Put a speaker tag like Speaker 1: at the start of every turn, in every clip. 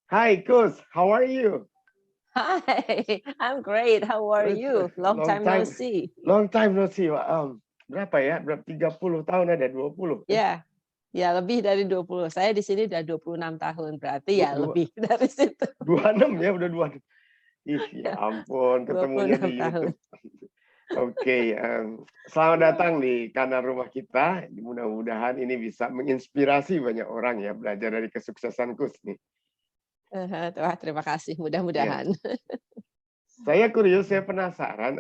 Speaker 1: Hi, Kus. How are you?
Speaker 2: Hi, I'm great. How are
Speaker 1: It's
Speaker 2: you? Long
Speaker 1: long
Speaker 2: time no
Speaker 1: time,
Speaker 2: see.
Speaker 1: long time no see. Pak. Berapa ya? Berapa 30 tahun ada 20 kan?
Speaker 2: Ya, ya lebih dari 20. Saya di sini udah 26 tahun, berarti
Speaker 1: Oh,
Speaker 2: ya lebih dari situ.
Speaker 1: 26 ya, udah 26. Ih, ya
Speaker 2: Ya,
Speaker 1: ampun, ketemunya
Speaker 2: 26
Speaker 1: di
Speaker 2: tahun.
Speaker 1: YouTube. Oke, selamat datang di kanal rumah kita. Mudah-mudahan ini bisa menginspirasi banyak orang ya belajar dari kesuksesan Kus nih.
Speaker 2: Wah, terima kasih.
Speaker 1: Ya,
Speaker 2: Mudah-mudahan.
Speaker 1: saya kurius, saya penasaran.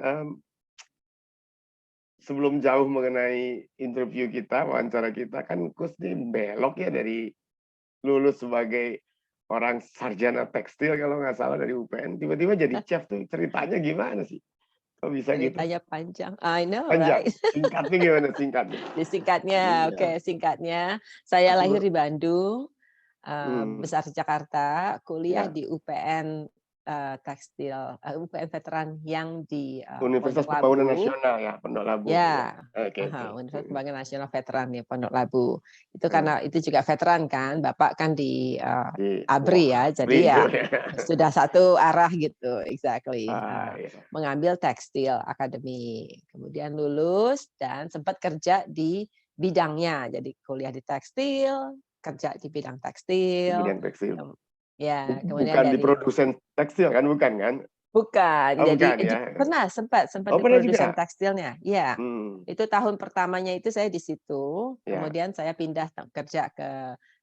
Speaker 1: Sebelum jauh mengenai interview kita, wawancara kita, kan Kus nih belok ya dari lulus sebagai orang sarjana tekstil kalau nggak salah dari UPN, tiba-tiba jadi chef tuh ceritanya gimana sih? Kok bisa gitu?
Speaker 2: Ceritanya panjang. I know, right?
Speaker 1: Panjang. Singkatnya gimana singkatnya?
Speaker 2: Singkatnya,
Speaker 1: Iya.
Speaker 2: oke, singkatnya. Saya
Speaker 1: Aku
Speaker 2: lahir di Bandung,
Speaker 1: hmm,
Speaker 2: besar di Jakarta, kuliah
Speaker 1: ya
Speaker 2: di UPN Tekstil, UPN Veteran yang di
Speaker 1: Universitas
Speaker 2: Pondok
Speaker 1: Pembangunan
Speaker 2: Labu.
Speaker 1: Nasional ya, Pondok Labu ya.
Speaker 2: Ya,
Speaker 1: Oke oke.
Speaker 2: Universitas Kebanggaan Nasional Veteran ya Pondok Labu. Itu
Speaker 1: Nah,
Speaker 2: karena itu juga veteran kan, Bapak kan di ABRI
Speaker 1: wah
Speaker 2: ya, jadi
Speaker 1: itu
Speaker 2: ya
Speaker 1: ya.
Speaker 2: sudah satu arah gitu, exactly.
Speaker 1: Ya.
Speaker 2: Mengambil tekstil akademi, kemudian lulus dan sempat kerja di bidangnya, jadi kuliah di tekstil, kerja di bidang
Speaker 1: Di
Speaker 2: tekstil,
Speaker 1: bidang tekstil.
Speaker 2: ya kemudian
Speaker 1: Bukan di
Speaker 2: dari
Speaker 1: produsen tekstil kan, bukan kan?
Speaker 2: bukan,
Speaker 1: Oh
Speaker 2: jadi
Speaker 1: bukan ya.
Speaker 2: sempat
Speaker 1: Oh
Speaker 2: di
Speaker 1: pernah
Speaker 2: produsen
Speaker 1: juga.
Speaker 2: tekstilnya, ya.
Speaker 1: Hmm,
Speaker 2: Itu tahun pertamanya itu saya di situ,
Speaker 1: ya.
Speaker 2: kemudian saya pindah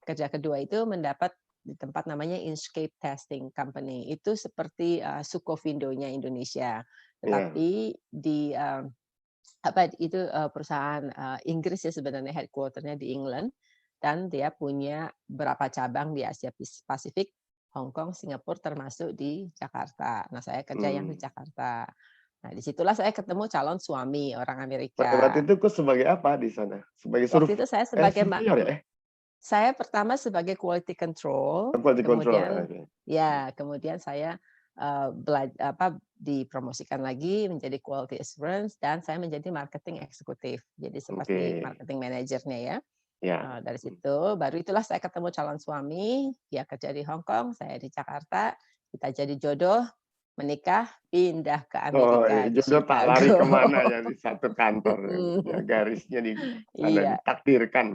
Speaker 2: kerja kedua itu mendapat di tempat namanya Inchcape Testing Company. Itu seperti Sukovindo-nya Indonesia.
Speaker 1: Ya.
Speaker 2: Tetapi di apa itu perusahaan Inggris ya sebenarnya headquarter-nya di England dan dia punya beberapa cabang di Asia Pasifik, Hong Kong, Singapura termasuk di Jakarta. Nah, saya kerja yang di
Speaker 1: Hmm.
Speaker 2: Jakarta. Nah, disitulah saya ketemu calon suami orang
Speaker 1: Waktu
Speaker 2: Amerika.
Speaker 1: itu kok sebagai apa di sana? Sebagai
Speaker 2: Waktu itu saya sebagai
Speaker 1: surveyor ya?
Speaker 2: saya pertama sebagai quality control,
Speaker 1: Quality control.
Speaker 2: kemudian
Speaker 1: Oke.
Speaker 2: ya, kemudian saya dipromosikan lagi menjadi quality assurance dan saya menjadi marketing eksekutif. Jadi seperti
Speaker 1: Oke.
Speaker 2: marketing manajernya ya.
Speaker 1: Ya.
Speaker 2: Dari situ baru itulah saya ketemu calon suami, dia kerja di Hong Kong, saya di Jakarta, kita jadi jodoh, menikah, pindah ke
Speaker 1: Oh, ya,
Speaker 2: Amerika di
Speaker 1: jodoh tak lari
Speaker 2: Chicago.
Speaker 1: kemana ya di satu kantor. Ya,
Speaker 2: Mhm.
Speaker 1: garisnya di sana
Speaker 2: Iya,
Speaker 1: ditakdirkan.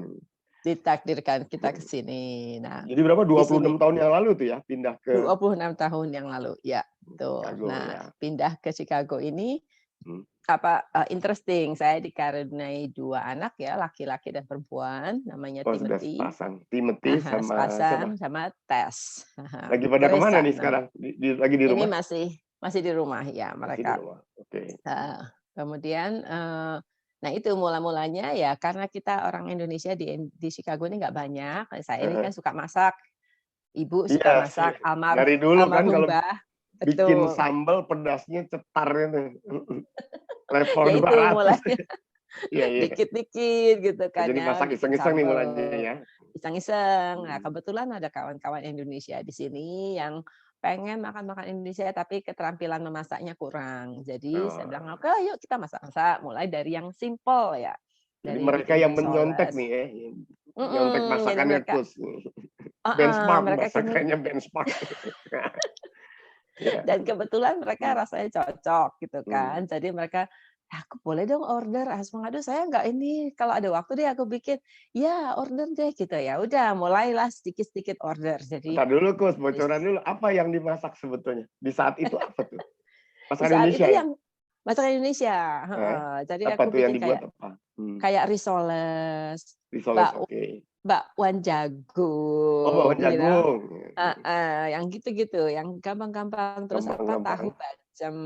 Speaker 2: ditakdirkan kita ke sini. Nah,
Speaker 1: Jadi berapa?
Speaker 2: di
Speaker 1: Dua puluh
Speaker 2: sini
Speaker 1: enam tahun yang lalu tuh ya pindah ke
Speaker 2: 26 tahun yang lalu, ya, betul.
Speaker 1: Chicago
Speaker 2: Nah,
Speaker 1: ya.
Speaker 2: pindah ke Chicago ini
Speaker 1: Hmm.
Speaker 2: interesting, saya dikaruniai 2 anak ya, laki-laki dan perempuan, namanya
Speaker 1: Oh, sudah
Speaker 2: Timothy,
Speaker 1: sepasang. Timothy sama siapa?
Speaker 2: sepasang sama Tess,
Speaker 1: Lagi pada kemana
Speaker 2: Teresa
Speaker 1: nih
Speaker 2: nama.
Speaker 1: sekarang? Lagi di
Speaker 2: Ini
Speaker 1: rumah?
Speaker 2: masih di rumah ya
Speaker 1: Masih di
Speaker 2: mereka.
Speaker 1: rumah. Oke.
Speaker 2: Heeh. Kemudian, nah itu mula-mulanya ya karena kita orang Indonesia di Chicago ini nggak banyak, saya ini kan suka masak, ibu
Speaker 1: Iya
Speaker 2: suka
Speaker 1: sih.
Speaker 2: masak,
Speaker 1: Dari dulu kan
Speaker 2: almarhum
Speaker 1: kalau
Speaker 2: Mbah,
Speaker 1: bikin
Speaker 2: betul.
Speaker 1: sambal pedasnya cetar itu. Level
Speaker 2: Ya itu
Speaker 1: 200.
Speaker 2: mulai
Speaker 1: Iya, iya.
Speaker 2: dikit-dikit gitu kan
Speaker 1: Jadi
Speaker 2: ya,
Speaker 1: masak
Speaker 2: bikin
Speaker 1: iseng-iseng nih mulanya
Speaker 2: sambel,
Speaker 1: ya.
Speaker 2: iseng-iseng. Nah,
Speaker 1: Hmm.
Speaker 2: kebetulan ada kawan-kawan Indonesia di sini yang pengen makan-makan Indonesia tapi keterampilan memasaknya kurang. Jadi saya bilang,
Speaker 1: Oh,
Speaker 2: "Oke, yuk kita masak-masak." Mulai dari yang simple ya,
Speaker 1: jadi
Speaker 2: dari
Speaker 1: mereka
Speaker 2: bikin
Speaker 1: yang menyontek
Speaker 2: risoles.
Speaker 1: nih ya. Nyontek
Speaker 2: Jadi
Speaker 1: masakannya
Speaker 2: mereka
Speaker 1: Kus. Benchmark
Speaker 2: mereka
Speaker 1: bahasa
Speaker 2: kayaknya
Speaker 1: kerennya benchmark. Ya.
Speaker 2: dan kebetulan mereka
Speaker 1: Hmm.
Speaker 2: rasanya cocok gitu
Speaker 1: Hmm.
Speaker 2: kan. Jadi mereka, "Aku boleh dong order asam aduh saya nggak ini, kalau ada waktu deh aku bikin." "Ya order deh," gitu. Ya udah mulailah sedikit-sedikit order. Jadi
Speaker 1: Entar dulu Kus,
Speaker 2: dis
Speaker 1: bocoran dulu. Apa yang dimasak sebetulnya? Di saat itu apa tuh?
Speaker 2: di
Speaker 1: Masakan
Speaker 2: saat itu
Speaker 1: Indonesia ya?
Speaker 2: yang masakan Indonesia,
Speaker 1: Eh,
Speaker 2: heeh. Jadi
Speaker 1: apa
Speaker 2: aku
Speaker 1: tuh yang
Speaker 2: bikin
Speaker 1: dibuat
Speaker 2: kayak
Speaker 1: apa? Hmm.
Speaker 2: kayak risoles,
Speaker 1: Risoles,
Speaker 2: bak
Speaker 1: oke.
Speaker 2: bakwan
Speaker 1: Oh, bawang
Speaker 2: jagung,
Speaker 1: jagung.
Speaker 2: yang gitu-gitu, yang gampang-gampang. Terus apa,
Speaker 1: Gampang-gampang.
Speaker 2: tahu bacem,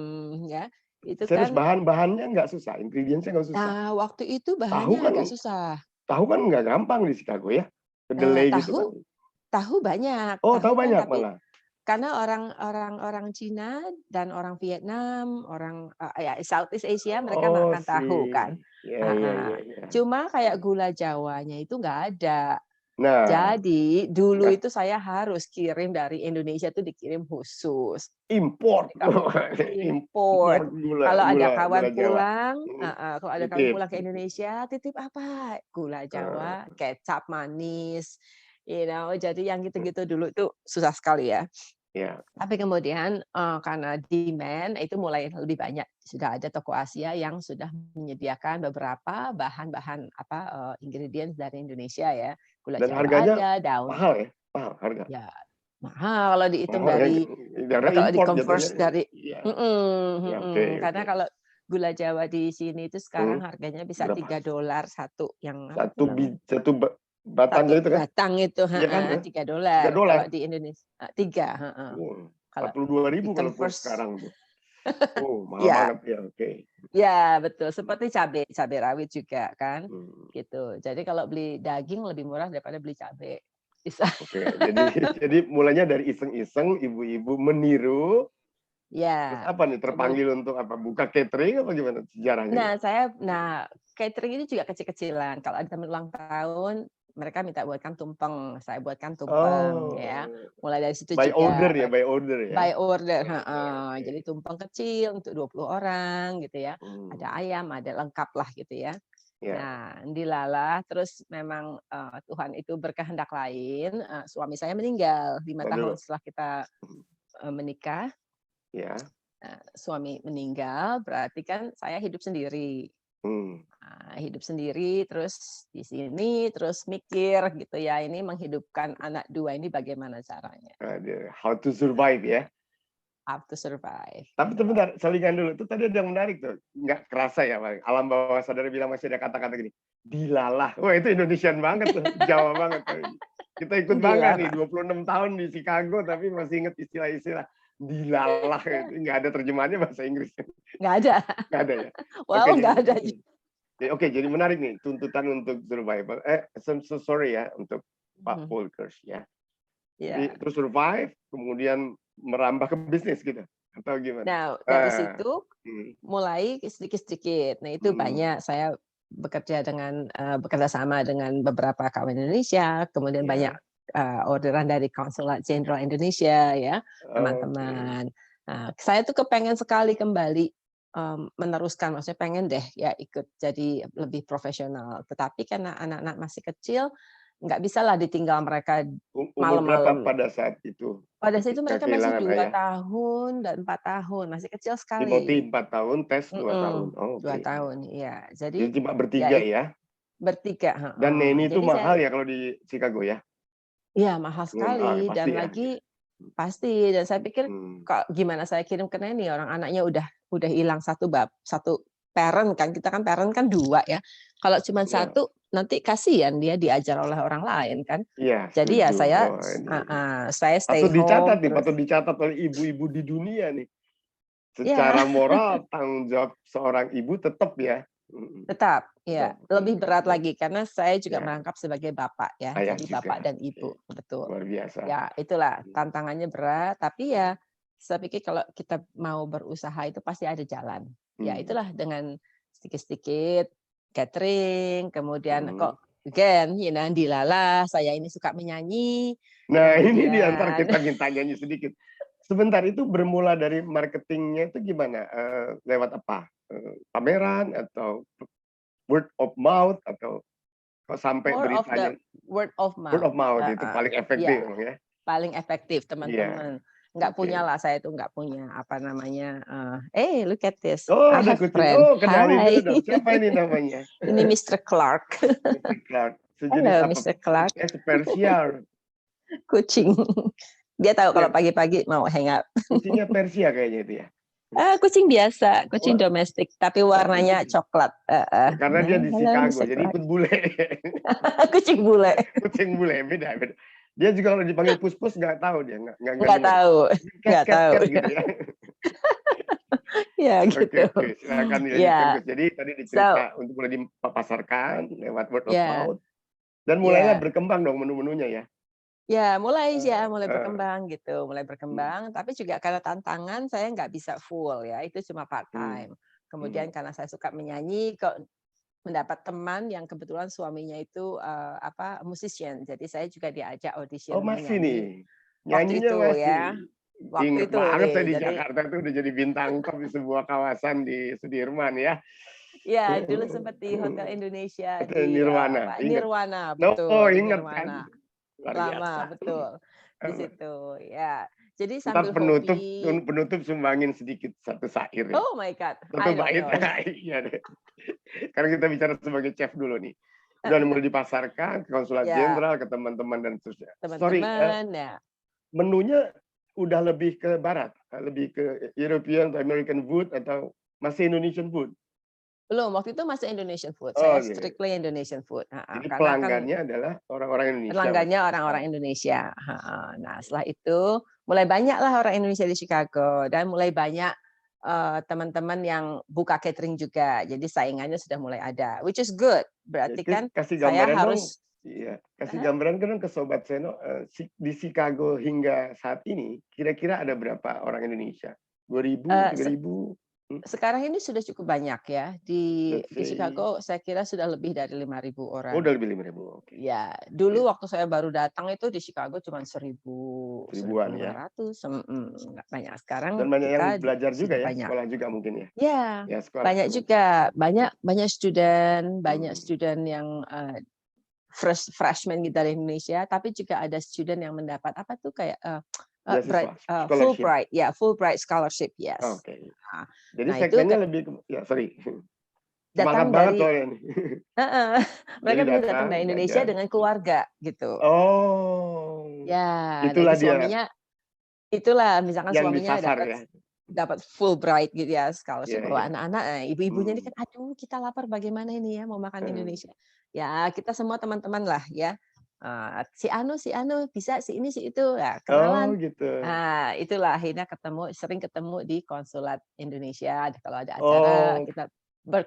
Speaker 2: ya. Itu
Speaker 1: Serius
Speaker 2: kan
Speaker 1: bahan-bahannya nggak susah, ingredients-nya nggak susah.
Speaker 2: waktu itu
Speaker 1: Tahu
Speaker 2: bahannya
Speaker 1: kan,
Speaker 2: agak susah.
Speaker 1: tahu kan nggak gampang di Chicago ya. Kedelai gitu kan.
Speaker 2: Tahu tahu banyak,
Speaker 1: Oh, tahu
Speaker 2: tahu kan
Speaker 1: banyak
Speaker 2: tapi
Speaker 1: malah.
Speaker 2: karena orang Cina dan orang Vietnam, orang, ya Southeast Asia mereka
Speaker 1: Oh,
Speaker 2: makan tahu
Speaker 1: sih.
Speaker 2: kan,
Speaker 1: Ya, ya,
Speaker 2: heeh.
Speaker 1: ya, ya.
Speaker 2: Cuma kayak gula Jawanya itu nggak ada.
Speaker 1: Nah,
Speaker 2: Jadi dulu
Speaker 1: nggak
Speaker 2: itu saya harus kirim dari Indonesia tuh dikirim khusus.
Speaker 1: import.
Speaker 2: Jadi kalau import,
Speaker 1: Import gula,
Speaker 2: kalau ada
Speaker 1: gula, gula
Speaker 2: kawan
Speaker 1: Jawa.
Speaker 2: pulang
Speaker 1: Hmm,
Speaker 2: kalau ada kawan
Speaker 1: titip.
Speaker 2: pulang ke Indonesia, titip apa? Gula
Speaker 1: Eh,
Speaker 2: Jawa, kecap manis, Jadi yang gitu-gitu dulu tuh susah sekali ya.
Speaker 1: Ya.
Speaker 2: Tapi kemudian, karena demand itu mulai lebih banyak, sudah ada toko Asia yang sudah menyediakan beberapa bahan-bahan ingredients dari Indonesia ya, gula
Speaker 1: Dan
Speaker 2: Jawa
Speaker 1: harganya
Speaker 2: ada, daun
Speaker 1: mahal ya? Mahal harga?
Speaker 2: ya mahal kalau dihitung
Speaker 1: Mahal ya?
Speaker 2: dari
Speaker 1: Karena
Speaker 2: kalau
Speaker 1: import jatuhnya.
Speaker 2: di-converse dari
Speaker 1: Iya. Ya, oke,
Speaker 2: karena
Speaker 1: oke.
Speaker 2: kalau gula Jawa di sini itu
Speaker 1: Hmm,
Speaker 2: sekarang harganya bisa
Speaker 1: berapa?
Speaker 2: $3 satu, yang apa tuh
Speaker 1: Satu
Speaker 2: namanya,
Speaker 1: batangnya
Speaker 2: satu
Speaker 1: itu kan?
Speaker 2: batang itu,
Speaker 1: Iya kan
Speaker 2: heeh,
Speaker 1: ya?
Speaker 2: $3
Speaker 1: Tiga
Speaker 2: kalau
Speaker 1: dolar.
Speaker 2: di Indonesia 3, heeh.
Speaker 1: Empat
Speaker 2: Kalau
Speaker 1: puluh dua ribu kalau kurs
Speaker 2: di-converse
Speaker 1: sekarang tuh. Mahal
Speaker 2: ya.
Speaker 1: banget ya, oke.
Speaker 2: Ya, betul, seperti cabai cabai rawit juga kan,
Speaker 1: Hmm,
Speaker 2: gitu. Jadi kalau beli daging lebih murah daripada beli cabai. Bisa.
Speaker 1: oke, jadi jadi mulainya dari iseng-iseng, ibu-ibu meniru, terus
Speaker 2: Ya,
Speaker 1: apa nih, terpanggil untuk apa, buka catering apa gimana sejarahnya nih?
Speaker 2: catering ini juga kecil-kecilan. Kalau ada teman ulang tahun, mereka minta buatkan tumpeng, saya buatkan tumpeng ya.
Speaker 1: Oh,
Speaker 2: Mulai dari situ
Speaker 1: by
Speaker 2: juga
Speaker 1: order ya, by order ya?
Speaker 2: by order,
Speaker 1: Oke,
Speaker 2: heeh.
Speaker 1: oke.
Speaker 2: Jadi tumpeng kecil untuk 20 orang gitu ya. Ada
Speaker 1: Hmm,
Speaker 2: ayam, ada lengkap lah gitu ya.
Speaker 1: ya,
Speaker 2: Nah, dilalah terus memang, Tuhan itu berkehendak lain, suami saya meninggal 5 tahun
Speaker 1: waduh,
Speaker 2: setelah kita, menikah.
Speaker 1: ya,
Speaker 2: Suami meninggal berarti kan saya hidup sendiri.
Speaker 1: hmm,
Speaker 2: Hidup sendiri terus di sini, terus mikir gitu ya, ini menghidupkan anak 2 ini bagaimana caranya,
Speaker 1: how to survive ya?
Speaker 2: how to survive
Speaker 1: Tapi
Speaker 2: gitu loh.
Speaker 1: sebentar, selingan dulu. Itu tadi ada yang menarik tuh. Nggak kerasa ya, Bang. Alam bawah sadar bilang masih ada kata-kata gini. Dilalah. Wah, itu Indonesian banget tuh. Jawa banget tuh. Kita ikut bangga nih,
Speaker 2: Dilalah,
Speaker 1: 26 tahun di Chicago, tapi masih inget istilah-istilah. Dilalah. Nggak ada terjemahannya bahasa Inggris.
Speaker 2: nggak ada.
Speaker 1: Nggak ada ya? Oke,
Speaker 2: Wow,
Speaker 1: jadi
Speaker 2: nggak ada.
Speaker 1: oke, jadi menarik nih. Tuntutan untuk survival. So sorry ya, untuk Pak Volkers ya. Jadi
Speaker 2: Ya.
Speaker 1: terus survive, kemudian merambah ke bisnis gitu. Atau gimana?
Speaker 2: Nah, dari
Speaker 1: Ah,
Speaker 2: situ
Speaker 1: hmm.
Speaker 2: mulai sedikit-sedikit. Nah, itu
Speaker 1: Hmm,
Speaker 2: banyak saya bekerja sama dengan beberapa kawan Indonesia, kemudian banyak,
Speaker 1: ya.
Speaker 2: orderan dari Konsulat Jenderal Indonesia ya,
Speaker 1: Oke.
Speaker 2: teman-teman. Nah, saya tuh kepengen sekali kembali, meneruskan, maksudnya pengen deh ya ikut jadi lebih profesional. Tetapi karena anak-anak masih kecil, nggak bisalah ditinggal mereka
Speaker 1: Umur berapa
Speaker 2: malam-malam.
Speaker 1: pada saat itu
Speaker 2: Pada saat itu
Speaker 1: ketika
Speaker 2: mereka masih
Speaker 1: kehilangan
Speaker 2: 2
Speaker 1: ayah?
Speaker 2: tahun dan 4 tahun, masih kecil
Speaker 1: Timothy
Speaker 2: sekali.
Speaker 1: 4 tahun, Tess 2 tahun.
Speaker 2: Mhm,
Speaker 1: Oh,
Speaker 2: 2
Speaker 1: oke.
Speaker 2: tahun, iya. Jadi,
Speaker 1: Jadi cuma
Speaker 2: ya
Speaker 1: bertiga ya?
Speaker 2: bertiga,
Speaker 1: Dan
Speaker 2: heeh.
Speaker 1: Neni itu
Speaker 2: Jadi saya
Speaker 1: mahal ya kalau di Chicago ya?
Speaker 2: iya mahal
Speaker 1: Mahal ya,
Speaker 2: sekali
Speaker 1: pasti
Speaker 2: dan
Speaker 1: ya?
Speaker 2: lagi pasti, dan saya pikir
Speaker 1: Hmm.
Speaker 2: kok gimana saya kirim ke Neni, orang anaknya udah hilang satu parent kan, kita kan parent kan 2 ya. Kalau cuma
Speaker 1: Ya,
Speaker 2: satu nanti kasihan dia diajar oleh orang lain kan.
Speaker 1: iya
Speaker 2: Jadi ya
Speaker 1: setuju.
Speaker 2: saya
Speaker 1: Wah, ini
Speaker 2: saya stay
Speaker 1: patut dicatat
Speaker 2: home
Speaker 1: nih,
Speaker 2: terus
Speaker 1: patut dicatat oleh ibu-ibu di dunia nih.
Speaker 2: ya.
Speaker 1: Secara moral, tanggung jawab seorang ibu tetap ya. Mm,
Speaker 2: Tetap,
Speaker 1: tetap.
Speaker 2: ya. Lebih berat
Speaker 1: Ya,
Speaker 2: lagi karena saya juga
Speaker 1: ya,
Speaker 2: merangkap sebagai bapak ya,
Speaker 1: ayah
Speaker 2: jadi bapak
Speaker 1: juga.
Speaker 2: dan
Speaker 1: Oke,
Speaker 2: ibu, betul.
Speaker 1: luar biasa.
Speaker 2: Ya itulah tantangannya berat, tapi ya saya pikir kalau kita mau berusaha itu pasti ada jalan. Ya
Speaker 1: Hmm.
Speaker 2: itulah dengan sedikit-sedikit catering, kemudian
Speaker 1: Hmm.
Speaker 2: kok again, dilalah, saya ini suka menyanyi,
Speaker 1: Nah, ini di antara
Speaker 2: kemudian
Speaker 1: kita minta nyanyi sedikit. Sebentar, itu bermula dari marketingnya itu gimana? Lewat apa? Pameran atau word of mouth atau kok sampai
Speaker 2: more of the
Speaker 1: beritanya
Speaker 2: word of
Speaker 1: word
Speaker 2: mouth,
Speaker 1: of mouth itu
Speaker 2: heeh,
Speaker 1: paling efektif
Speaker 2: iya.
Speaker 1: ya?
Speaker 2: Paling efektif
Speaker 1: Iya,
Speaker 2: teman-teman. Nggak
Speaker 1: oke.
Speaker 2: punyalah, saya itu nggak punya, apa namanya, look at this,
Speaker 1: Oh,
Speaker 2: I
Speaker 1: ada
Speaker 2: have
Speaker 1: kucing.
Speaker 2: friend.
Speaker 1: Oh, kenalin dulu
Speaker 2: Hai,
Speaker 1: dong. Siapa ini namanya?
Speaker 2: ini Mister Clark.
Speaker 1: Mr. Clark. Sejenis
Speaker 2: Halo
Speaker 1: apa?
Speaker 2: Mister Clark,
Speaker 1: Persia.
Speaker 2: kucing. Dia tahu kalau
Speaker 1: Ya,
Speaker 2: pagi-pagi mau hangout.
Speaker 1: kucingnya Persia kayaknya itu ya.
Speaker 2: Kucing biasa, kucing
Speaker 1: Wah,
Speaker 2: domestik, tapi
Speaker 1: oh,
Speaker 2: warnanya
Speaker 1: kucing.
Speaker 2: coklat, heeh.
Speaker 1: Karena dia di
Speaker 2: Halo
Speaker 1: Chicago,
Speaker 2: Mister
Speaker 1: jadi
Speaker 2: Clark.
Speaker 1: ikut bule.
Speaker 2: Kucing bule,
Speaker 1: Kucing bule beda beda. Dia juga kalau dipanggil pus-pus nggak tahu dia nggak
Speaker 2: nggak
Speaker 1: denger.
Speaker 2: tahu
Speaker 1: Cat
Speaker 2: nggak
Speaker 1: cat
Speaker 2: tahu.
Speaker 1: cat gitu ya.
Speaker 2: Ya
Speaker 1: Oke
Speaker 2: gitu.
Speaker 1: oke silakan dilanjutkan
Speaker 2: Ya,
Speaker 1: Gus. Jadi tadi
Speaker 2: so,
Speaker 1: dicerita untuk mulai dipasarkan lewat word of
Speaker 2: ya,
Speaker 1: mouth dan mulailah
Speaker 2: ya.
Speaker 1: berkembang dong menu-menunya ya.
Speaker 2: Mulai
Speaker 1: Eh,
Speaker 2: berkembang gitu, mulai
Speaker 1: hmm,
Speaker 2: berkembang, tapi juga karena tantangan saya nggak bisa full ya, itu cuma
Speaker 1: hmm,
Speaker 2: part-time.
Speaker 1: hmm.
Speaker 2: Kemudian karena saya suka menyanyi, kok mendapat teman yang kebetulan suaminya itu, musician, jadi saya juga diajak
Speaker 1: Oh
Speaker 2: audition
Speaker 1: masih nih
Speaker 2: menyanyi
Speaker 1: nyanyinya masih.
Speaker 2: waktu
Speaker 1: Ingat
Speaker 2: itu
Speaker 1: banget
Speaker 2: nih.
Speaker 1: saya di
Speaker 2: Jadi
Speaker 1: Jakarta tuh udah jadi bintang top di sebuah kawasan di Sudirman ya.
Speaker 2: ya dulu sempat di Hotel Indonesia
Speaker 1: Itu
Speaker 2: di,
Speaker 1: Nirwana, ingat.
Speaker 2: Nirwana,
Speaker 1: Oh,
Speaker 2: betul, di
Speaker 1: ingat kan?
Speaker 2: Nirwana.
Speaker 1: luar
Speaker 2: lama,
Speaker 1: biasa.
Speaker 2: betul, di situ, ya. Jadi
Speaker 1: Entar
Speaker 2: sambil
Speaker 1: penutup
Speaker 2: hobi
Speaker 1: penutup sumbangin sedikit satu syair ya.
Speaker 2: oh my God,
Speaker 1: Satu
Speaker 2: I don't
Speaker 1: bait.
Speaker 2: know.
Speaker 1: Iya deh. Karena kita bicara sebagai chef dulu nih. Udah mulai dipasarkan ke konsulat
Speaker 2: Ya,
Speaker 1: jenderal, ke teman-teman dan seterusnya. Sorry,
Speaker 2: teman-teman, ya.
Speaker 1: menunya udah lebih ke barat, lebih ke European atau American food atau masih Indonesian food?
Speaker 2: Belum, waktu itu masih Indonesian food,
Speaker 1: Oh,
Speaker 2: saya
Speaker 1: oke.
Speaker 2: strictly Indonesian food,
Speaker 1: Jadi
Speaker 2: karena kan
Speaker 1: pelanggannya adalah orang-orang Indonesia
Speaker 2: pelanggannya
Speaker 1: masih.
Speaker 2: orang-orang Indonesia, heeh. Nah, setelah itu mulai banyaklah orang Indonesia di Chicago dan mulai banyak, teman-teman yang buka catering juga. Jadi saingannya sudah mulai ada, which is good.
Speaker 1: Ya,
Speaker 2: Berarti kan
Speaker 1: kasih
Speaker 2: saya
Speaker 1: gambaran dong.
Speaker 2: harus
Speaker 1: Iya, kasih
Speaker 2: heeh,
Speaker 1: gambaran kan ke Sobat Seno, di Chicago hingga saat ini kira-kira ada berapa orang Indonesia? 2.000,
Speaker 2: eee,
Speaker 1: 3.000?
Speaker 2: sekarang ini sudah cukup banyak ya,
Speaker 1: Let's
Speaker 2: di
Speaker 1: say,
Speaker 2: Chicago saya kira sudah lebih dari 5.000
Speaker 1: oh
Speaker 2: orang.
Speaker 1: udah lebih 5.000, oke.
Speaker 2: Ya,
Speaker 1: Iya,
Speaker 2: dulu waktu saya baru datang itu di Chicago cuma 1.000,
Speaker 1: ribuan ya.
Speaker 2: 1.500, nggak banyak. Sekarang
Speaker 1: Dan banyak yang
Speaker 2: kita
Speaker 1: belajar juga
Speaker 2: sudah
Speaker 1: ya,
Speaker 2: banyak.
Speaker 1: sekolah juga mungkin ya?
Speaker 2: Ya,
Speaker 1: Ya sekolah
Speaker 2: banyak
Speaker 1: mungkin.
Speaker 2: juga, banyak banyak banyak
Speaker 1: Mhm.
Speaker 2: student yang, freshman gitu dari Indonesia, tapi juga ada student yang mendapat apa tuh kayak,
Speaker 1: Beasiswa, scholarship.
Speaker 2: Fulbright, ya Fulbright scholarship, yes.
Speaker 1: Oke.
Speaker 2: Nah
Speaker 1: Jadi
Speaker 2: nah itu
Speaker 1: segmennya lebih ke ya sorry. Semangat
Speaker 2: datang
Speaker 1: banget
Speaker 2: dari
Speaker 1: soalnya nih.
Speaker 2: heeh,
Speaker 1: Jadi
Speaker 2: mereka bisa datang
Speaker 1: datang,
Speaker 2: dari Indonesia
Speaker 1: belajar.
Speaker 2: dengan keluarga gitu.
Speaker 1: Oh,
Speaker 2: Ya, nah
Speaker 1: itulah
Speaker 2: itu
Speaker 1: dia
Speaker 2: suaminya itulah misalkan
Speaker 1: yang
Speaker 2: suaminya
Speaker 1: disasar
Speaker 2: dapat
Speaker 1: ya?
Speaker 2: dapat Fulbright gitu ya,
Speaker 1: Iya
Speaker 2: scholarship
Speaker 1: iya.
Speaker 2: bawa anak-anak, ibu-ibunya ini
Speaker 1: Mhm.
Speaker 2: kan, "Aduh kita lapar bagaimana ini ya, mau makan
Speaker 1: Heeh.
Speaker 2: Indonesia." Ya kita semua teman-teman lah ya, si anu bisa, si ini, si itu, ya
Speaker 1: Oh
Speaker 2: kenalan.
Speaker 1: gitu.
Speaker 2: Nah itulah akhirnya sering ketemu di konsulat Indonesia, kalau ada acara
Speaker 1: Oh,
Speaker 2: kita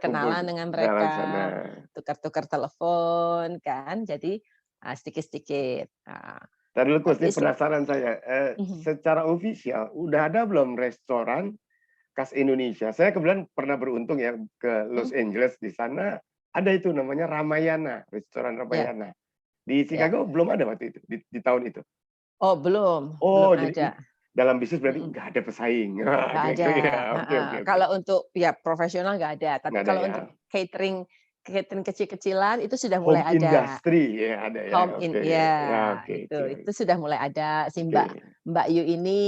Speaker 1: kumpul
Speaker 2: berkenalan
Speaker 1: di
Speaker 2: dengan
Speaker 1: dalam sana.
Speaker 2: mereka, tukar-tukar telepon kan, jadi, sedikit-sedikit.
Speaker 1: Entar dulu Kus,
Speaker 2: Tapi
Speaker 1: ini penasaran saya,
Speaker 2: mhm,
Speaker 1: secara ofisial udah ada belum restoran khas Indonesia? Saya kebetulan pernah beruntung ya ke Los
Speaker 2: mhm,
Speaker 1: Angeles, di sana ada itu namanya Ramayana, restoran
Speaker 2: ya
Speaker 1: Ramayana. Di
Speaker 2: ya.
Speaker 1: Chicago belum ada waktu itu, di tahun itu?
Speaker 2: Oh belum, belum
Speaker 1: Oh, jadi
Speaker 2: ada,
Speaker 1: dalam bisnis berarti
Speaker 2: mhm,
Speaker 1: nggak ada pesaing. Ah,
Speaker 2: nggak ada,
Speaker 1: kira-kira oke
Speaker 2: heeh.
Speaker 1: oke oke.
Speaker 2: Kalau untuk ya profesional nggak ada, tapi
Speaker 1: Nggak ada
Speaker 2: kalau
Speaker 1: ya?
Speaker 2: untuk catering catering kecil-kecilan itu sudah mulai
Speaker 1: Home
Speaker 2: ada.
Speaker 1: industry ya ada ya?
Speaker 2: Home in
Speaker 1: Oke. Ya,
Speaker 2: ya
Speaker 1: oke
Speaker 2: itu
Speaker 1: oke.
Speaker 2: sudah mulai ada. Si
Speaker 1: Oke.
Speaker 2: Mbak Yu ini,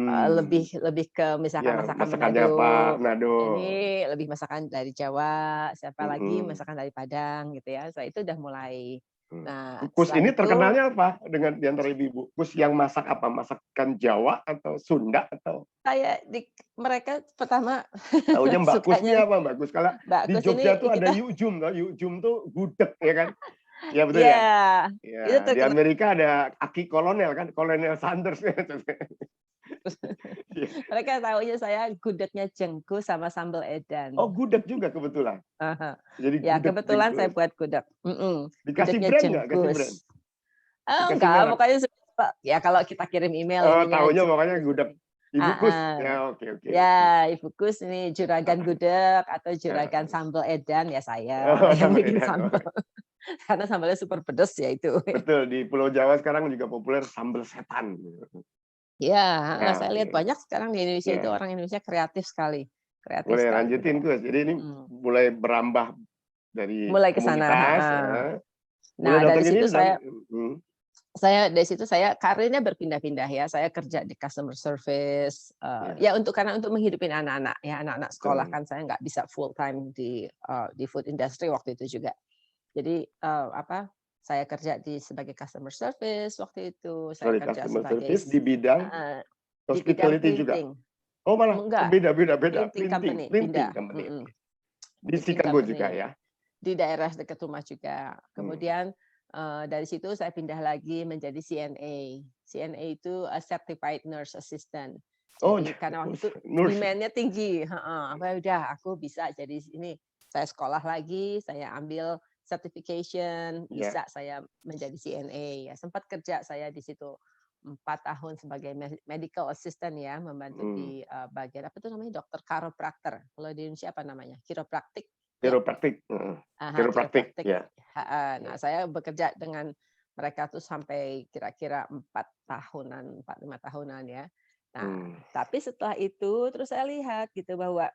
Speaker 2: lebih
Speaker 1: Hmm.
Speaker 2: lebih ke
Speaker 1: Ya
Speaker 2: misalkan masakan
Speaker 1: masakannya apa?
Speaker 2: Manado,
Speaker 1: Nado.
Speaker 2: ini lebih masakan dari Jawa, siapa lagi
Speaker 1: Mhm.
Speaker 2: masakan dari Padang gitu ya, so itu udah mulai.
Speaker 1: Mmm.
Speaker 2: Nah
Speaker 1: Kus
Speaker 2: setelah
Speaker 1: ini
Speaker 2: itu
Speaker 1: terkenalnya apa dengan di antara ibu-ibu? Kus yang masak apa? Masakan Jawa atau Sunda atau
Speaker 2: saya mereka pertama
Speaker 1: taunya Mbak Kus ini
Speaker 2: sukanya
Speaker 1: apa Mbak Kus? Kalau
Speaker 2: Mbak
Speaker 1: di
Speaker 2: Kus
Speaker 1: Jogja
Speaker 2: ini
Speaker 1: tuh ada
Speaker 2: kita
Speaker 1: yukjum toh, yukjum tuh gudeg ya kan? Iya betul
Speaker 2: iya,
Speaker 1: ya?
Speaker 2: itu
Speaker 1: Ya, di
Speaker 2: terkenal.
Speaker 1: Amerika ada Aki Kolonel kan, Kolonel Sanders. Iya.
Speaker 2: Mereka taunya saya gudegnya jengkus sama sambal
Speaker 1: Oh
Speaker 2: edan.
Speaker 1: gudeg juga kebetulan?
Speaker 2: Aha.
Speaker 1: Jadi
Speaker 2: Ya
Speaker 1: gudeg
Speaker 2: kebetulan saya
Speaker 1: jengkus.
Speaker 2: buat gudeg,
Speaker 1: Dikasih
Speaker 2: gudegnya
Speaker 1: brand nggak? Kasih brand?
Speaker 2: jengkus. Oh
Speaker 1: Dikasih
Speaker 2: enggak,
Speaker 1: merek?
Speaker 2: pokoknya ya kalau kita kirim email
Speaker 1: Oh
Speaker 2: ininya
Speaker 1: taunya pokoknya
Speaker 2: jengkus
Speaker 1: gudeg
Speaker 2: ini.
Speaker 1: Ibu Kus?
Speaker 2: Heeh.
Speaker 1: Ya oke oke oke.
Speaker 2: Ya, Ibu Kus ini juragan
Speaker 1: Heeh
Speaker 2: gudeg atau juragan
Speaker 1: heeh.
Speaker 2: sambal edan ya saya
Speaker 1: Oh
Speaker 2: yang
Speaker 1: sambal
Speaker 2: bikin
Speaker 1: Medan, oh.
Speaker 2: sambal. Karena sambalnya super pedes ya itu.
Speaker 1: Betul, di Pulau Jawa sekarang juga populer sambal setan.
Speaker 2: Iya, heeh,
Speaker 1: Ya
Speaker 2: saya lihat
Speaker 1: oke.
Speaker 2: banyak sekarang di Indonesia itu
Speaker 1: Ya,
Speaker 2: orang Indonesia kreatif
Speaker 1: boleh
Speaker 2: sekali itu
Speaker 1: lanjutin Kus. Jadi ini
Speaker 2: mhm,
Speaker 1: mulai berambah dari
Speaker 2: mulai ke sana,
Speaker 1: komunitas,
Speaker 2: heeh.
Speaker 1: mulai
Speaker 2: Nah dari
Speaker 1: datang
Speaker 2: situ
Speaker 1: ini dan mhm,
Speaker 2: dari situ saya karirnya berpindah-pindah ya, saya kerja di customer service,
Speaker 1: iya
Speaker 2: ya karena untuk menghidupi anak-anak ya, anak-anak sekolah
Speaker 1: betul.
Speaker 2: kan saya nggak bisa full time di food industry waktu itu juga. Jadi, saya kerja sebagai customer service waktu itu, saya
Speaker 1: Sorry,
Speaker 2: kerja
Speaker 1: customer
Speaker 2: sebagai
Speaker 1: service di bidang
Speaker 2: heeh, di bidang
Speaker 1: hospitality juga?
Speaker 2: printing.
Speaker 1: Oh malah, oh
Speaker 2: Enggak,
Speaker 1: beda beda beda,
Speaker 2: printing
Speaker 1: printing
Speaker 2: company,
Speaker 1: printing
Speaker 2: pindah,
Speaker 1: company, oke. Di
Speaker 2: printing
Speaker 1: Chicago juga
Speaker 2: company.
Speaker 1: ya?
Speaker 2: Di daerah dekat rumah juga.
Speaker 1: Mmm.
Speaker 2: Kemudian, dari situ saya pindah lagi menjadi CNA. CNA itu, Certified Nurse Assistant.
Speaker 1: Oh,
Speaker 2: Jadi karena waktu itu
Speaker 1: nursing?
Speaker 2: demand-nya tinggi heeh, apa udah aku bisa jadi ini, saya sekolah lagi, saya ambil certification,
Speaker 1: Ya,
Speaker 2: bisa saya menjadi CNA. Ya sempat kerja saya di situ 4 tahun sebagai medical assistant ya, membantu
Speaker 1: mmm,
Speaker 2: di, bagian apa tuh namanya, dokter chiropractor. Kalau di Indonesia apa namanya? Chiropractic, ya.
Speaker 1: chiropractic, heeh, chiropractic,
Speaker 2: Chiropractic,
Speaker 1: ya
Speaker 2: heeh. Nah,
Speaker 1: ya,
Speaker 2: saya bekerja dengan mereka tuh sampai kira-kira 4 tahunan, 4, 5 tahunan ya. Nah,
Speaker 1: mmm,
Speaker 2: tapi setelah itu terus saya lihat gitu bahwa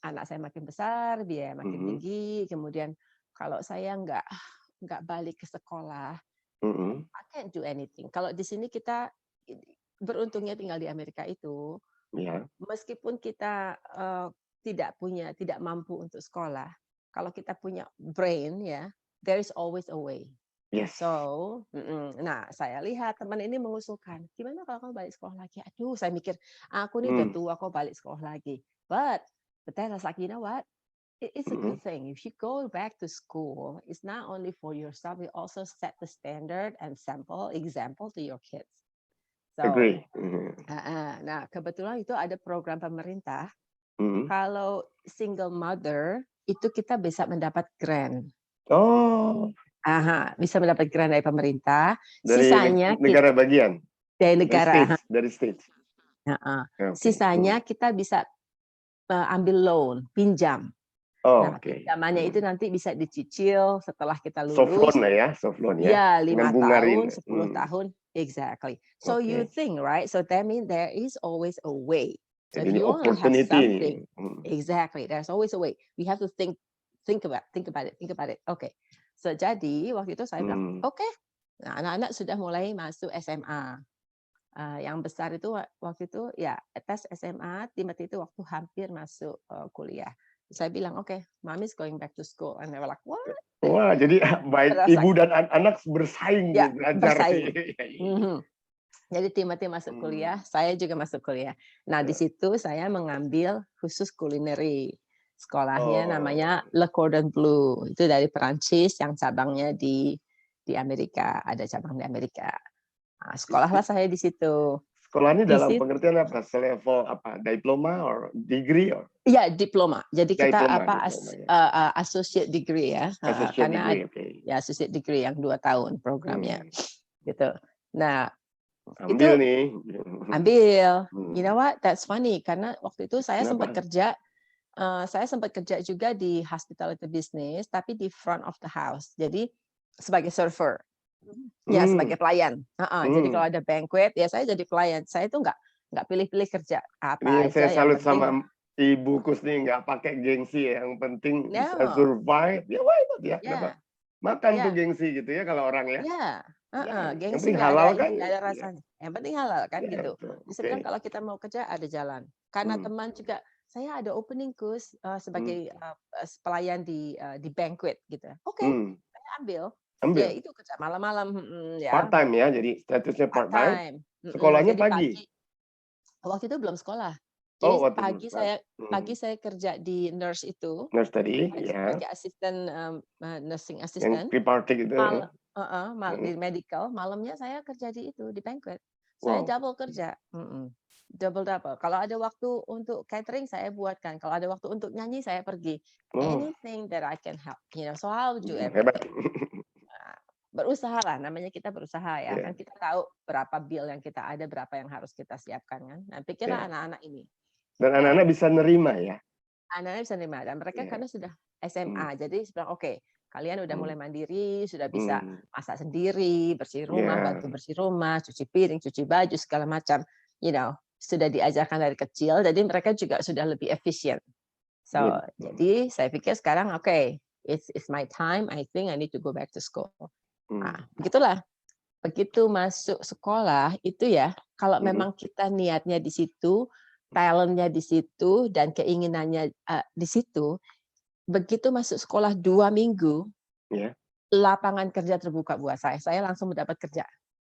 Speaker 2: anak saya makin besar, biaya makin
Speaker 1: mhm
Speaker 2: tinggi, kemudian kalau saya nggak balik ke sekolah,
Speaker 1: mhm,
Speaker 2: oke can't do anything. Kalau di sini kita beruntungnya tinggal di Amerika itu,
Speaker 1: Ya,
Speaker 2: meskipun kita tidak mampu untuk sekolah, kalau kita punya brain ya, there is always a way.
Speaker 1: yes.
Speaker 2: So, nah saya lihat teman ini mengusulkan, gimana kalau kamu balik sekolah lagi? Aduh, saya mikir, aku nih udah tua kok balik sekolah lagi. But then I was like, you know what? It's a good thing. If you go back to school, it's not only for yourself, you also set the standard and example to your kids. So,
Speaker 1: Agree.
Speaker 2: nah kebetulan itu ada program pemerintah.
Speaker 1: Mhm.
Speaker 2: Kalau single mother itu kita bisa mendapat grant.
Speaker 1: Oh,
Speaker 2: Bisa mendapat grant dari pemerintah.
Speaker 1: dari
Speaker 2: Sisanya
Speaker 1: negara bagian,
Speaker 2: dari
Speaker 1: dari
Speaker 2: negara.
Speaker 1: states. Oke.
Speaker 2: Sisanya kita bisa ambil loan, pinjam.
Speaker 1: Oh,
Speaker 2: Nah,
Speaker 1: oke.
Speaker 2: pinjamannya itu nanti bisa dicicil setelah kita
Speaker 1: Soft
Speaker 2: lulus.
Speaker 1: loan lah ya, soft loan ya.
Speaker 2: Ya,
Speaker 1: Dengan
Speaker 2: 5
Speaker 1: bunga
Speaker 2: tahun,
Speaker 1: ringan.
Speaker 2: 10 tahun. Exactly. So you
Speaker 1: Oke.
Speaker 2: think, right? So that means there is always a way. So
Speaker 1: Jadi
Speaker 2: if
Speaker 1: ini
Speaker 2: you want to have
Speaker 1: opportunity
Speaker 2: something,
Speaker 1: nih.
Speaker 2: exactly, there's always a way. We have to think about it. Okay. So jadi waktu itu saya bilang, oke. Nah, anak-anak sudah mulai masuk SMA. Yang besar itu waktu itu ya tes SMA, Timothy itu waktu hampir masuk kuliah. Saya bilang, oke, Mommy's going back to school. And they were like, what?
Speaker 1: Wah, jadi baik
Speaker 2: Berasa-
Speaker 1: ibu dan anak bersaing
Speaker 2: Ya,
Speaker 1: nih, belajar.
Speaker 2: bersaing. Jadi Timothy masuk kuliah, saya juga masuk kuliah. Nah, di situ saya mengambil khusus kulineri. Sekolahnya namanya Le Cordon Bleu. Itu dari Perancis yang cabangnya di Amerika, ada cabang di Amerika. Nah, sekolahlah saya di situ.
Speaker 1: Sekolahnya dalam pengertian apa? Selevel apa? Diploma or degree or?
Speaker 2: Iya, diploma. Jadi kita
Speaker 1: Diploma,
Speaker 2: associate degree ya.
Speaker 1: Associate
Speaker 2: Karena
Speaker 1: degree, okay.
Speaker 2: Ya associate degree yang 2 tahun programnya. Gitu. Nah,
Speaker 1: ambil
Speaker 2: itu
Speaker 1: nih.
Speaker 2: Ambil. You know what? That's funny karena waktu itu saya sempat
Speaker 1: Kenapa?
Speaker 2: kerja juga di hospitality business tapi di front of the house. Jadi sebagai server. Ya, sebagai pelayan. Jadi kalau ada banquet, ya saya jadi pelayan. Saya itu nggak pilih-pilih kerja apa
Speaker 1: Ini yang
Speaker 2: aja.
Speaker 1: saya salut
Speaker 2: penting,
Speaker 1: sama Ibu Kusni, nggak pakai gengsi ya. Yang penting bisa
Speaker 2: No.
Speaker 1: survive. Ya why not ya? Dapat makan tuh
Speaker 2: Yeah.
Speaker 1: gengsi gitu ya kalau orang ya.
Speaker 2: Gengsi
Speaker 1: Yang penting
Speaker 2: nggak
Speaker 1: halal
Speaker 2: ada,
Speaker 1: kan?
Speaker 2: nggak ada rasanya. Yang penting halal kan
Speaker 1: Ya,
Speaker 2: gitu.
Speaker 1: betul.
Speaker 2: Bisa bilang kalau kita mau kerja ada jalan. Karena teman juga saya ada opening Kus sebagai pelayan di banquet gitu. Oke, saya ambil.
Speaker 1: Ambil.
Speaker 2: Ya itu kerja malam-malam ya.
Speaker 1: Part time ya, jadi statusnya part time. Sekolahnya
Speaker 2: Jadi
Speaker 1: pagi.
Speaker 2: Waktu itu belum sekolah. Jadi
Speaker 1: Oh, waktu
Speaker 2: pagi saya kerja di nurse itu.
Speaker 1: Nurse tadi, ya.
Speaker 2: Sebagai asisten nursing
Speaker 1: Yang
Speaker 2: assistant.
Speaker 1: tripartite itu.
Speaker 2: Di medical, malamnya saya kerja di banquet. Saya double kerja. Double. Kalau ada waktu untuk catering saya buatkan. Kalau ada waktu untuk nyanyi saya pergi. Anything that I can help, so I'll do everything.
Speaker 1: Hebat.
Speaker 2: Berusaha lah, namanya kita berusaha ya. Kan kita tahu berapa bill yang kita ada, berapa yang harus kita siapkan kan. Nah, pikirlah anak-anak ini.
Speaker 1: Dan anak-anak bisa nerima ya.
Speaker 2: Anak-anak bisa nerima dan mereka karena sudah SMA, jadi bilang oke, kalian udah mulai mandiri, sudah bisa masak sendiri, bersih rumah, bantu bersih rumah, cuci piring, cuci baju segala macam, sudah diajarkan dari kecil, jadi mereka juga sudah lebih efisien. So, jadi saya pikir sekarang oke, it's my time, I think I need to go back to school. Nah, begitulah. Begitu masuk sekolah itu ya, kalau memang kita niatnya di situ, talentnya di situ, dan keinginannya di situ, begitu masuk sekolah 2 minggu, lapangan kerja terbuka buat saya. Saya langsung mendapat kerja.